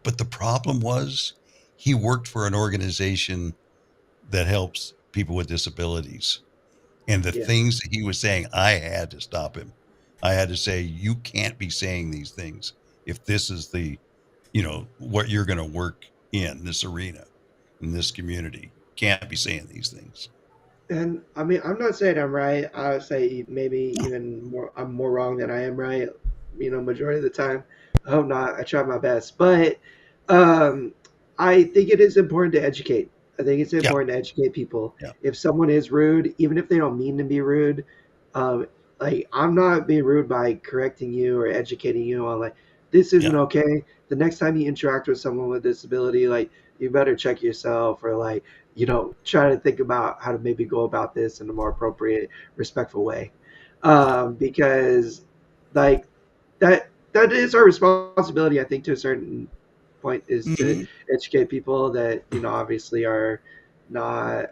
but the problem was he worked for an organization that helps people with disabilities. And the Yeah. things that he was saying, I had to stop him. I had to say, you can't be saying these things if this is what you're going to work in this arena, in this community. Can't be saying these things. And I mean, I'm not saying I'm right. I would say maybe No. even more, I'm more wrong than I am right. Majority of the time. I hope not. I try my best, but um, I think it is important to educate. I think it's Yeah. important to educate people. Yeah. If someone is rude, even if they don't mean to be rude, um, like I'm not being rude by correcting you or educating you on like this isn't Yeah. okay. The next time you interact with someone with disability, like you better check yourself or like try to think about how to maybe go about this in a more appropriate, respectful way. Yeah. Because like that is our responsibility, I think, to a certain point, is to Mm-hmm. educate people that, obviously are not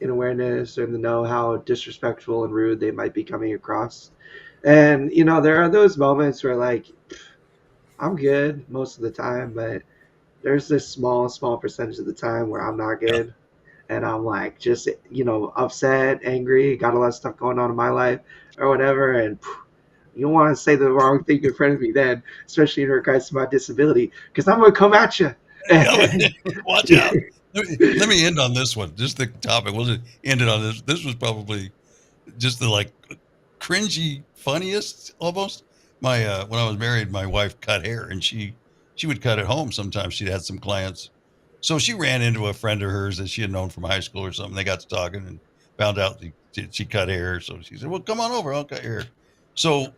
in awareness or in the know how disrespectful and rude they might be coming across. And there are those moments where, like, I'm good most of the time, but there's this small percentage of the time where I'm not Yeah. good, and I'm like just upset, angry, got a lot of stuff going on in my life or whatever, and you don't want to say the wrong thing in front of me then, especially in regards to my disability, because I'm gonna come at you. Yeah. Watch out. Let me end on this one. Just the topic. We'll just end it on this. This was probably just the like cringy funniest almost. My when I was married, my wife cut hair, and she would cut at home sometimes. She'd had some clients, so she ran into a friend of hers that she had known from high school or something. They got to talking and found out she cut hair. So she said, well, come on over, I'll cut your hair. So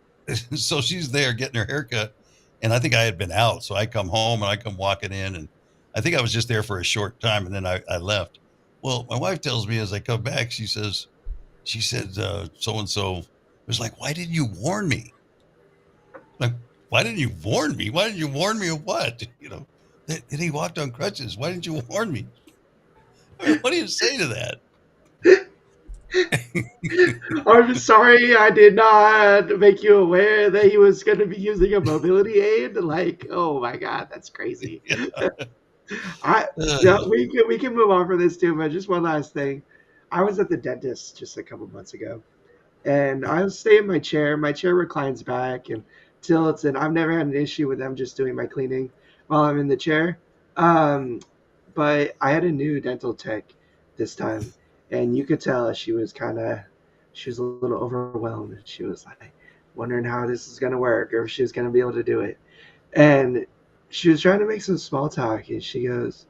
so she's there getting her hair cut, and I think I had been out, so I come home and I come walking in, and I think I was just there for a short time, and then I left. Well, my wife tells me as I come back, she said, so and so was like, why didn't you warn me? Like, why didn't you warn me? Why didn't you warn me of what? That he walked on crutches. Why didn't you warn me? I mean, what do you say to that? I'm sorry, I did not make you aware that he was going to be using a mobility aid. Like, oh my god, that's crazy. Yeah. I Yeah, we can move on from this too, but just one last thing. I was at the dentist just a couple months ago, and I stay in my chair. My chair reclines back and tilts, and I've never had an issue with them just doing my cleaning while I'm in the chair. Um, but I had a new dental tech this time, and you could tell she was a little overwhelmed. She was like wondering how this is gonna work or if she was gonna be able to do it. And she was trying to make some small talk, and she goes,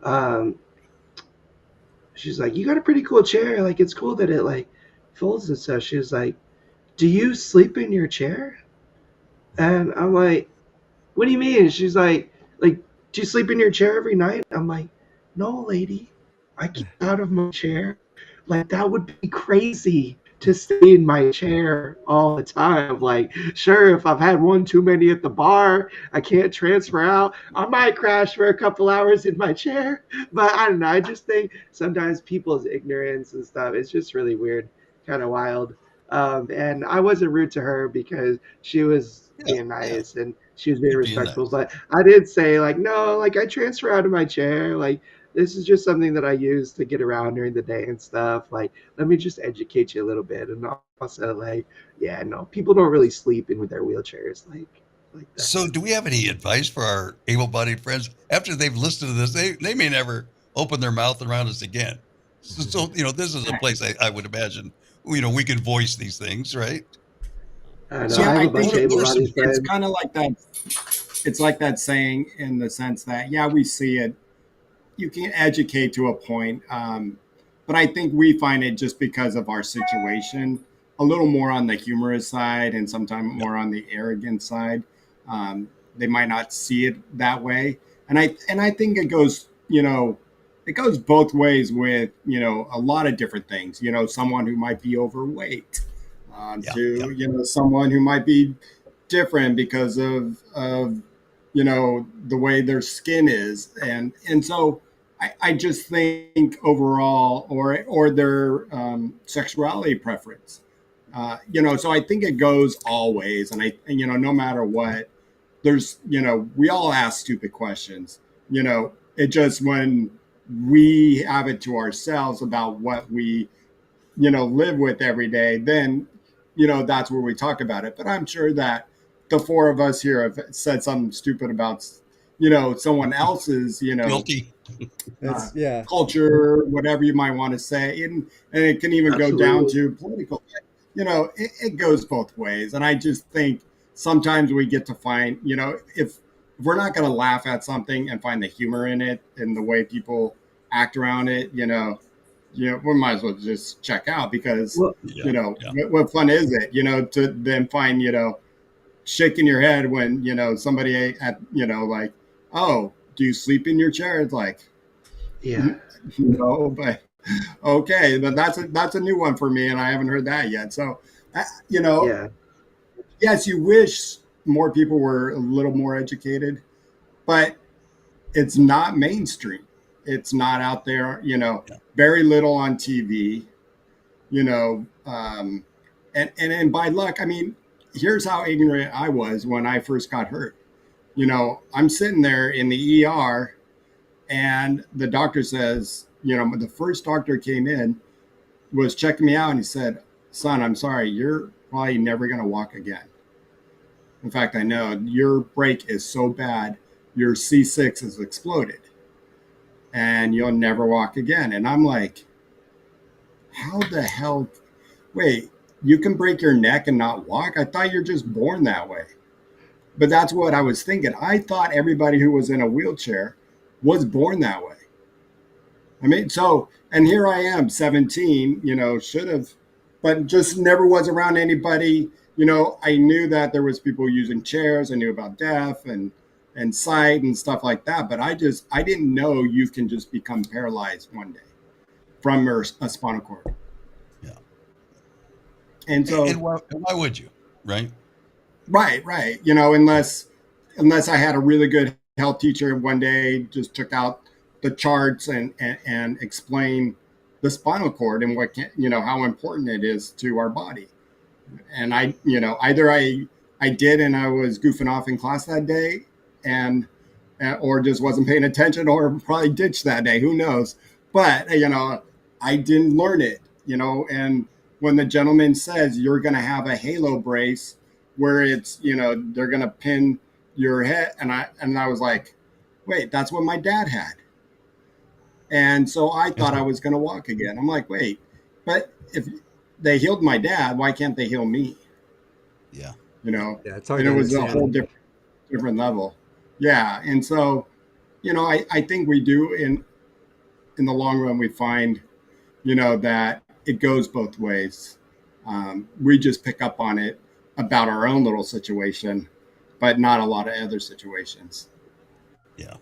um, she's like, "You got a pretty cool chair. Like, it's cool that it like folds and stuff." She was like, "Do you sleep in your chair?" And I'm like, "What do you mean?" She's like, "Do you sleep in your chair every night?" I'm like, "No, lady, I get out of my chair. Like, that would be crazy to stay in my chair all the time. Like, sure, if I've had one too many at the bar, I can't transfer out. I might crash for a couple hours in my chair. But I don't know. I just think sometimes people's ignorance and stuff, it's just really weird, kind of wild. And I wasn't rude to her because she was Yeah. being Yeah. nice and she was being You're being respectful. nice. But I did say, like, no, like, I transfer out of my chair. Like, this is just something that I use to get around during the day and stuff. Like, let me just educate you a little bit. And also, like, yeah, no, people don't really sleep in with their wheelchairs like that. So, do we have any advice for our able-bodied friends after they've listened to this? They may never open their mouth around us again. So this is a place I would imagine we can voice these things, right? I know. So, I Yeah, have I a think bunch of what are some? able-bodied it's friends. kind of like that. It's like that saying in the sense that, yeah, we see it. You can educate to a point. But I think we find it just because of our situation a little more on the humorous side and sometimes Yeah, more on the arrogant side. They might not see it that way. And I think it goes both ways with, a lot of different things, someone who might be overweight, yeah, yeah. to, someone who might be different because of the way their skin is, and so I just think overall, or their sexuality preference, so I think it goes all ways, and no matter what, there's we all ask stupid questions. It just, when we have it to ourselves about what we live with every day, then that's where we talk about it. But I'm sure that the four of us here have said something stupid about someone else's Guilty. uh, That's yeah. culture, whatever you might want to say, and it can even go down Absolutely. to political. It goes both ways, and I just think sometimes we get to find, if we're not going to laugh at something and find the humor in it and the way people act around it, we might as well just check out, because Well, Yeah, yeah. what fun is it, to then find, shaking your head when somebody at like, oh, do you sleep in your chair? It's like, yeah, but okay, but that's a new one for me, and I haven't heard that yet. So, uh, you know, yeah, yes, you wish more people were a little more educated, but it's not mainstream. It's not out there, Yeah. very little on TV, you know, and by luck, I mean, here's how ignorant I was when I first got hurt. I'm sitting there in the ER, and the doctor says, the first doctor came in, was checking me out, and he said, "Son, I'm sorry, you're probably never going to walk again. In fact, I know your break is so bad, your C6 has exploded, and you'll never walk again." And I'm like, how the hell? Wait, you can break your neck and not walk? I thought you're just born that way. But that's what I was thinking. I thought everybody who was in a wheelchair was born that way. I mean, and here I am, 17, should have, but just never was around anybody. I knew that there was people using chairs. I knew about deaf and sight and stuff like that. But I didn't know you can just become paralyzed one day from a spinal cord. Yeah. And so, and why would you? Right. Right. Unless I had a really good health teacher one day, just took out the charts and explain the spinal cord and how important it is to our body. And either I did and I was goofing off in class that day, or just wasn't paying attention, or probably ditched that day. Who knows? But I didn't learn it. And when the gentleman says you're going to have a halo brace, where it's they're going to pin your head, and I was like, wait, that's what my dad had. And so I thought I was going to walk again. I'm like, wait, but if they healed my dad, why can't they heal me? Yeah. Yeah, it's hard and to it was understand. a whole different level. Yeah. And so, I think we do in the long run, we find, that it goes both ways. We just pick up on it about our own little situation, but not a lot of other situations. Yeah.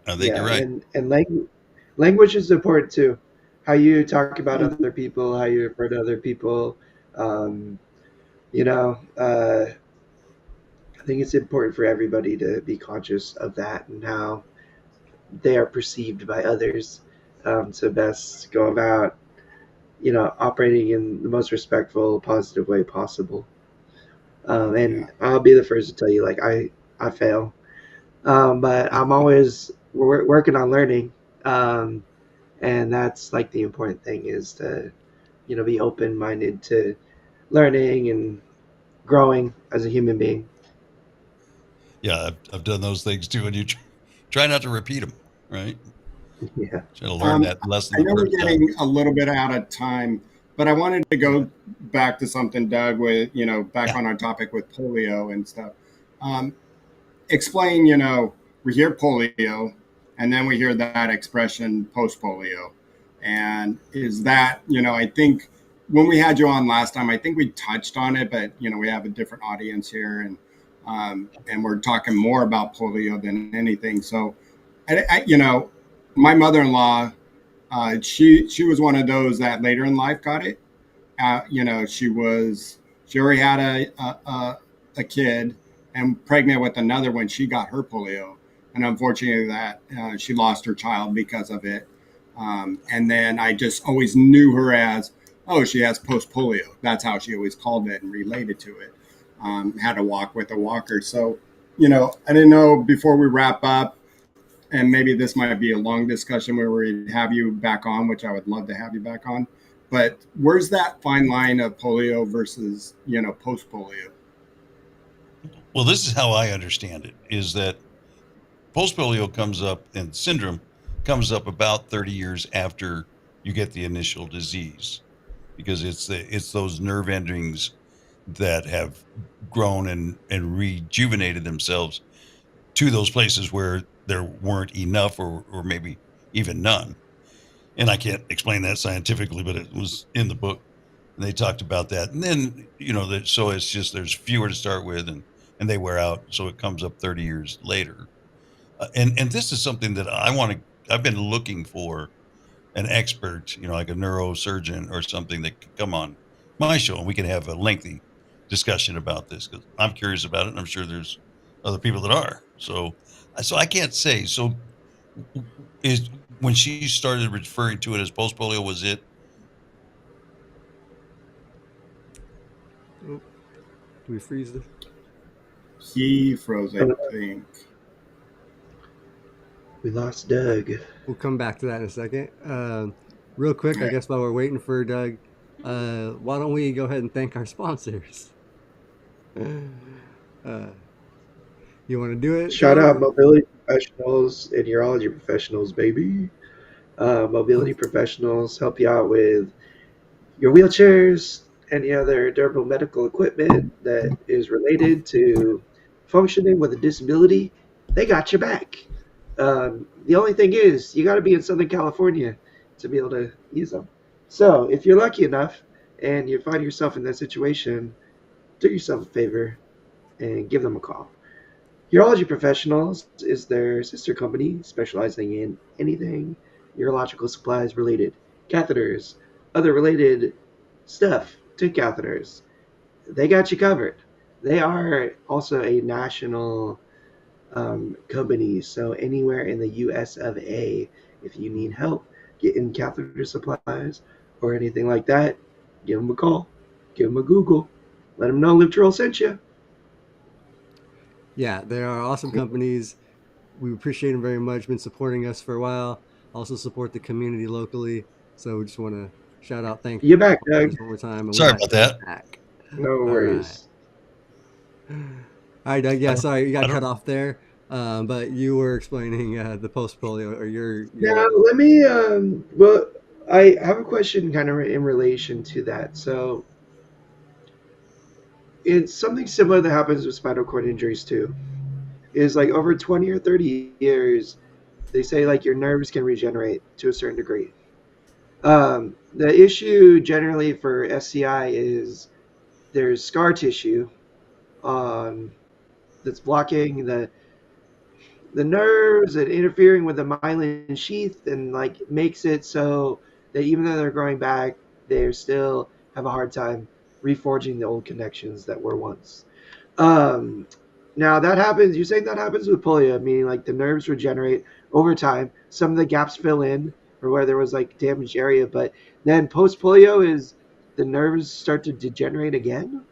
I think you're right. And language is important too. How you talk about other people, how you refer to other people. Um, I think it's important for everybody to be conscious of that and how they are perceived by others, to best go about, operating in the most respectful, positive way possible. And I'll be the first to tell you, like, I fail. But I'm always working on learning. And that's like the important thing, is to, be open-minded to learning and growing as a human being. Yeah, I've done those things too, and you try not to repeat them, right? Yeah. Try to learn that lesson I the know we're first time. getting a little bit out of time, but I wanted to go back to something, Doug, with, back on our topic with polio and stuff. Explain, we hear polio, and then we hear that expression post polio. And is that, I think when we had you on last time, I think we touched on it, but, we have a different audience here, and we're talking more about polio than anything. So, my mother-in-law, she was one of those that later in life got it. She already had a kid and pregnant with another when she got her polio, and unfortunately that she lost her child because of it. And then I just always knew her as, oh, she has post polio. That's how she always called it and related to it. Had to walk with a walker. So, I didn't know, before we wrap up, and maybe this might be a long discussion where we have you back on, which I would love to have you back on. But where's that fine line of polio versus, post polio? Well, this is how I understand it: is that post polio comes up, and syndrome comes up about 30 years after you get the initial disease, because it's those nerve endings that have grown and rejuvenated themselves to those places where there weren't enough, or maybe even none. And I can't explain that scientifically, but it was in the book, and they talked about that. And then, so it's just, there's fewer to start with, and they wear out. So it comes up 30 years later. And this is something that I've been looking for an expert, like a neurosurgeon or something, that could come on my show, and we can have a lengthy discussion about this because I'm curious about it, and I'm sure there's other people that are. So I can't say. So is when she started referring to it as post polio, was it? Oh, do we freeze this? He froze, I Uh, think. we lost Doug. We'll come back to that in a second. Real quick, I guess while we're waiting for Doug, why don't we go ahead and thank our sponsors? You want to do it, Shout Tom? out mobility professionals and urology professionals, baby. Mobility professionals help you out with your wheelchairs, any other durable medical equipment that is related to functioning with a disability. They got your back. The only thing is, you got to be in Southern California to be able to use them. So, if you're lucky enough and you find yourself in that situation, do yourself a favor and give them a call. Urology Professionals is their sister company specializing in anything urological supplies related, catheters, other related stuff to catheters. They got you covered. They are also a national company, so anywhere in the US of A, if you need help getting catheter supplies or anything like that, give them a call, give them a Google, let them know Live Troll sent you. Yeah, they are awesome companies. We appreciate them very much. Been supporting us for a while. Also support the community locally. So we just want to shout out, thank You're back, Doug. sponsors one more time, and we Sorry got about Doug that. back. No All right. worries. All right, Doug. I Yeah, don't. sorry you I got cut don't. off there, but you were explaining the post polio or Now, your. let me, well, I have a question kind of in relation to that. So, it's something similar that happens with spinal cord injuries too. Is like over 20 or 30 years, they say like your nerves can regenerate to a certain degree. The issue generally for SCI is there's scar tissue um, that's blocking the nerves and interfering with the myelin sheath and like makes it so that even though they're growing back, they still have a hard time reforging the old connections that were once. Um, Now that happens. You're saying that happens with polio, meaning like the nerves regenerate over time. Some of the gaps fill in, or where there was like damaged area, but then post polio is the nerves start to degenerate again.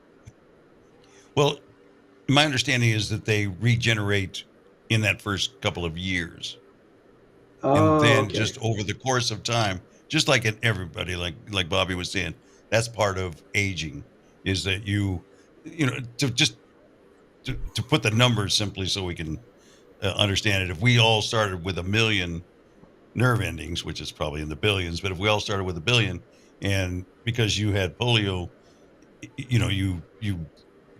Well, my understanding is that they regenerate in that first couple of years, and Oh, then okay. just over the course of time, just like in everybody, like Bobby was saying, that's part of aging. Is that you know, to just to put the numbers simply so we can understand it. If we all started with a million nerve endings, which is probably in the billions, but if we all started with a billion, and because you had polio, you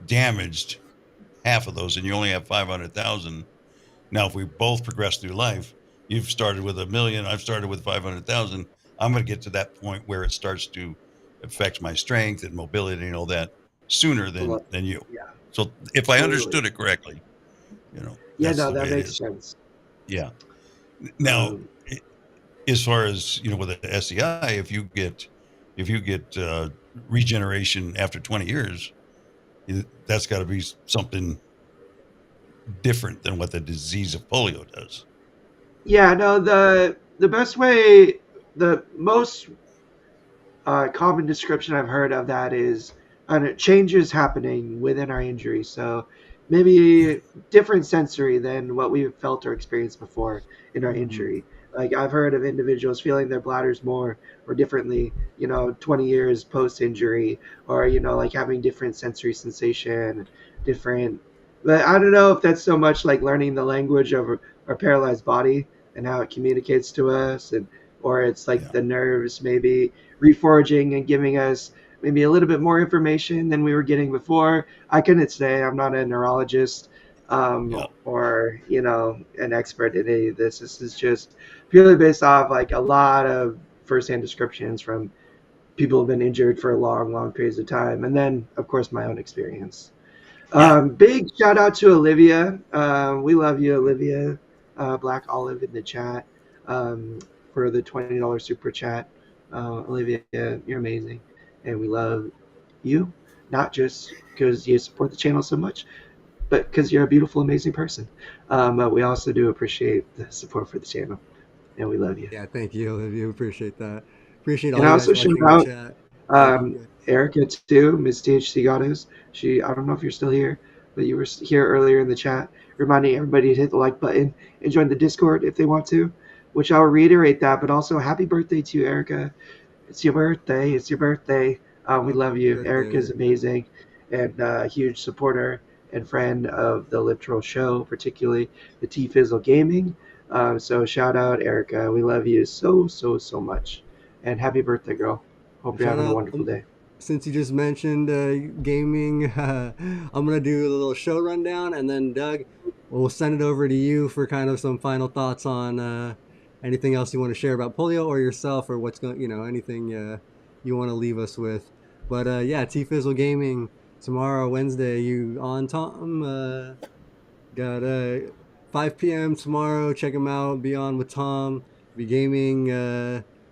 damaged half of those, and you only have 500,000. Now, if we both progress through life, you've started with a million, I've started with 500,000. I'm going to get to that point where it starts to affect my strength and mobility and all that sooner Well, than you. yeah, So, if I totally. understood it correctly, Yeah, that's no, the that way it makes is. sense. Yeah. Now, Um, as far as with the SEI, if you get regeneration after 20 years, that's got to be something different than what the disease of polio does. yeah, no, the best way, the most common description I've heard of that is changes happening within our injury. So Yeah. maybe different sensory than what we've felt or experienced before in our Mm-hmm. injury. Like I've heard of individuals feeling their bladders more or differently, 20 years post injury, or, like having different sensory sensation, different. But I don't know if that's so much like learning the language of our paralyzed body and how it communicates to us, and or it's like Yeah. the nerves maybe reforging and giving us maybe a little bit more information than we were getting before. I couldn't say. I'm not a neurologist Yeah. or an expert in any of this. This is just purely based off like a lot of firsthand descriptions from people who've been injured for long, long periods of time, and then of course my own experience. Yeah. Big shout out to Olivia. We love you, Olivia. Black Olive in the chat for the $20 super chat. Olivia, you're amazing, and we love you. not just because you support the channel so much, but because you're a beautiful, amazing person. But we also do appreciate the support for the channel, and we love you. Yeah, thank you, Olivia. Appreciate that. Appreciate And all I you also guys shout watching in the out chat. Oh, good. Erica too, Miss THC Goddess. I don't know if you're still here, but you were here earlier in the chat, reminding everybody to hit the like button and join the Discord if they want to. Which I'll reiterate that, but also happy birthday to you, Erica. It's your birthday. It's your birthday. We Oh, love happy you. birthday. Erica's amazing and a huge supporter and friend of the Lip Troll Show, particularly the T Fizzle Gaming. So shout out, Erica. We love you so, so, so much. And happy birthday, girl. Hope you're Shout having a out. wonderful day. Since you just mentioned gaming, I'm gonna do a little show rundown, and then Doug, we'll send it over to you for kind of some final thoughts on anything else you want to share about polio or yourself, or what's going, anything you want to leave us with. But yeah, T Fizzle Gaming tomorrow, Wednesday. You on, Tom? Got 5 p.m. tomorrow. Check him out. Be on with Tom. Be gaming.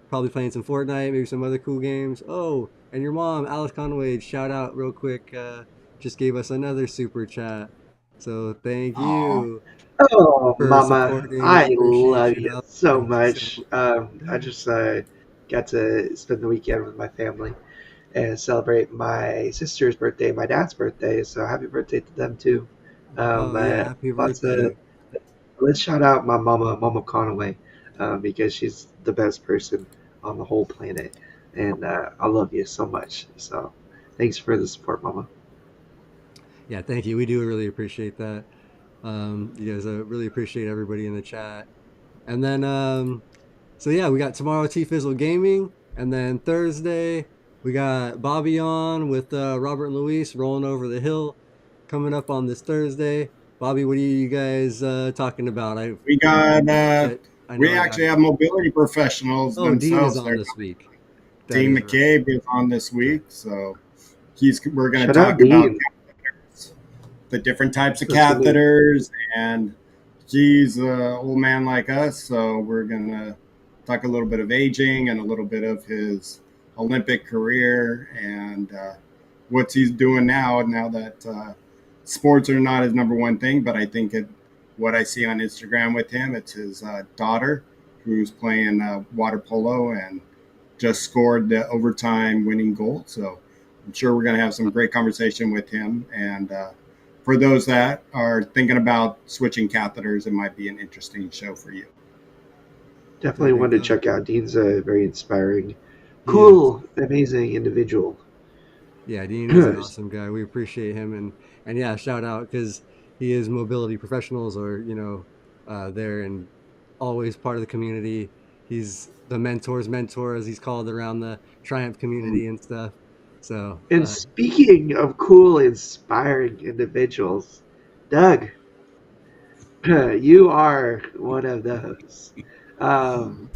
Probably playing some Fortnite. Maybe some other cool games. Oh, and your mom, Alice Conway. Shout out real quick. Just gave us another super chat. So thank Aw. you Oh, for Mama, supporting. We I appreciate love you. you Love so you. So much. I just got to spend the weekend with my family and celebrate my sister's birthday, my dad's birthday. So happy birthday to them too. oh yeah, happy Lots of birthday. let's shout out my mama, Mama Conaway, because she's the best person on the whole planet, and I love you so much. So thanks for the support, Mama. Yeah, thank you. We do really appreciate that. You guys really appreciate everybody in the chat. And then so yeah, we got tomorrow T Fizzle Gaming, and then Thursday we got Bobby on with Robert and Luis rolling over the hill coming up on this Thursday. Bobby, what are you guys talking about? We got I know we I got. actually have mobility professionals Oh, Dean is themselves. on They're this week. That Dean is right. McCabe is on this Okay. week, so we're going to Shout out talk about Dean. catheters, the different types of Absolutely. catheters, and he's an old man like us, so we're going to talk a little bit of aging and a little bit of his Olympic career and what he's doing now that sports are not his number one thing, but I think what I see on Instagram with him, it's his daughter who's playing water polo and just scored the overtime winning goal. So I'm sure we're going to have some great conversation with him. And for those that are thinking about switching catheters, it might be an interesting show for you. Definitely There you one to go. check out. Dean's a very inspiring, He is. cool, amazing individual. Yeah, Dean is an awesome guy. We appreciate him, and yeah, shout out because he is mobility professionals, or there and always part of the community. He's the mentor's mentor, as he's called around the Triumph community and stuff. So And speaking of cool, inspiring individuals, Doug, you are one of those. Um,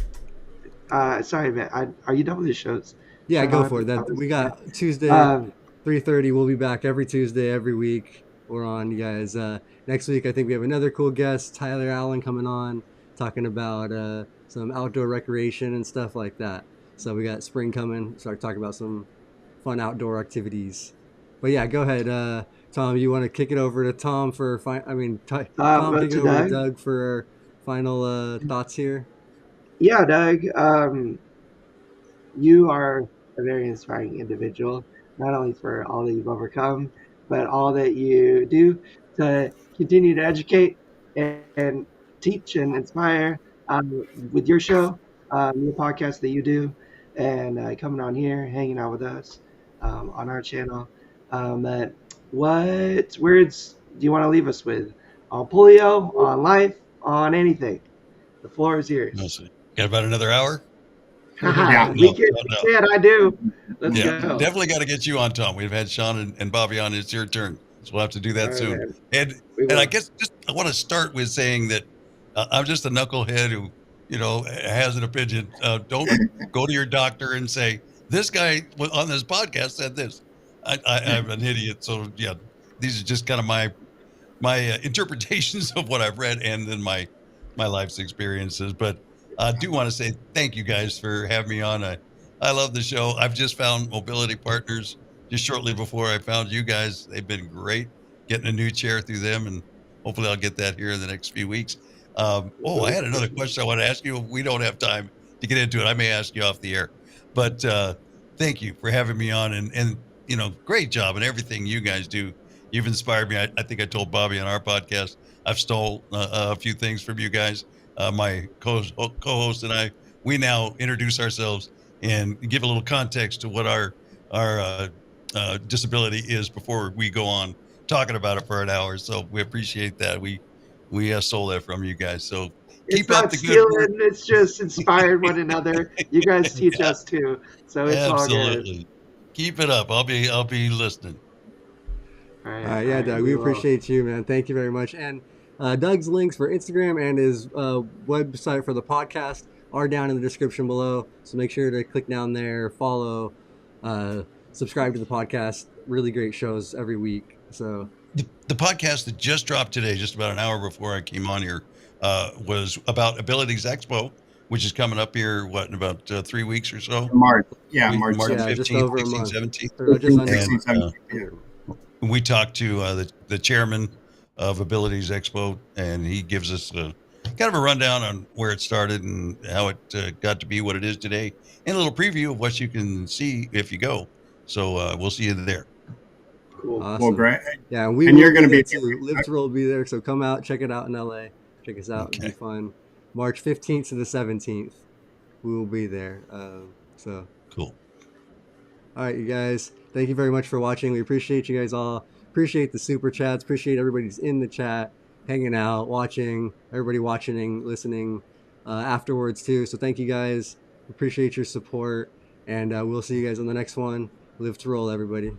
sorry, man. Are you done with the shows, yeah, go for Sean? it. I That was, we got Tuesday, um, 3:30. We'll be back every Tuesday, every week. We're on, you guys. Next week, I think we have another cool guest, Tyler Allen, coming on, talking about some outdoor recreation and stuff like that. So we got spring coming. Start talking about some fun outdoor activities. But yeah, go ahead, Tom. You want to kick it over to Tom for Tom, kick it to over to Doug. Doug for final thoughts here. Yeah, Doug. You are a very inspiring individual, not only for all that you've overcome, but all that you do to continue to educate and teach and inspire with your show, your podcast that you do, and coming on here, hanging out with us on our channel. But what words do you want to leave us with? On polio, on life, on anything? The floor is No, yours. so got about another hour. Haha, Yeah. we No, can. no, We no. can. I do. Let's Yeah, go. definitely got to get you on, Tom. We've had Shawn and Bobby on. It's your turn, so we'll have to do All that right, soon. man. And We and I will. guess just I want to start with saying that I'm just a knucklehead who has an opinion. Don't go to your doctor and say this guy on this podcast said this. I'm an idiot. So yeah, these are just kind of my interpretations of what I've read and then my life's experiences. But I do want to say thank you guys for having me on. I love the show. I've just found mobility partners just shortly before I found you guys. They've been great, getting a new chair through them, and hopefully I'll get that here in the next few weeks. I had another question I want to ask you. We don't have time to get into it. I may ask you off the air, but thank you for having me on, and great job and everything you guys do. You've inspired me. I think I told Bobby on our podcast I've stole a few things from you guys. My co-host and I, we now introduce ourselves and give a little context to what our disability is before we go on talking about it for an hour. So we appreciate that. We stole that from you guys. So It's keep up not the good work. stealing, it's just inspired one another. You guys teach Yeah, us too, so it's all good. absolutely. Keep it up. I'll be listening. All Yeah, right, Doug, we we will. appreciate you, man. Thank you very much. And Doug's links for Instagram and his website for the podcast are down in the description below. So make sure to click down there, follow, subscribe to the podcast. Really great shows every week. So The podcast that just dropped today, just about an hour before I came on here, was about Abilities Expo, which is coming up here, in about 3 weeks or so? March. Yeah, March March 7th. yeah, just 15th, over a 16th, month, 17th. or just under 16, a month. 17. Under a month. We talked to the chairman of Abilities Expo, and he gives us kind of a rundown on where it started and how it got to be what it is today, and a little preview of what you can see if you go. So we'll see you there. Cool. Awesome. Well, great. Yeah, we And will you're going to there be too. Live to Roll will be there, so come out, check it out in LA. Check us out; it'll be fun. March 15th to the 17th, we will be there. So Cool. all right, you guys. Thank you very much for watching. We appreciate you guys all. Appreciate the super chats. Appreciate everybody who's in the chat, hanging out, watching. Everybody watching, listening afterwards too. So thank you guys. Appreciate your support, and we'll see you guys on the next one. Live to roll, everybody.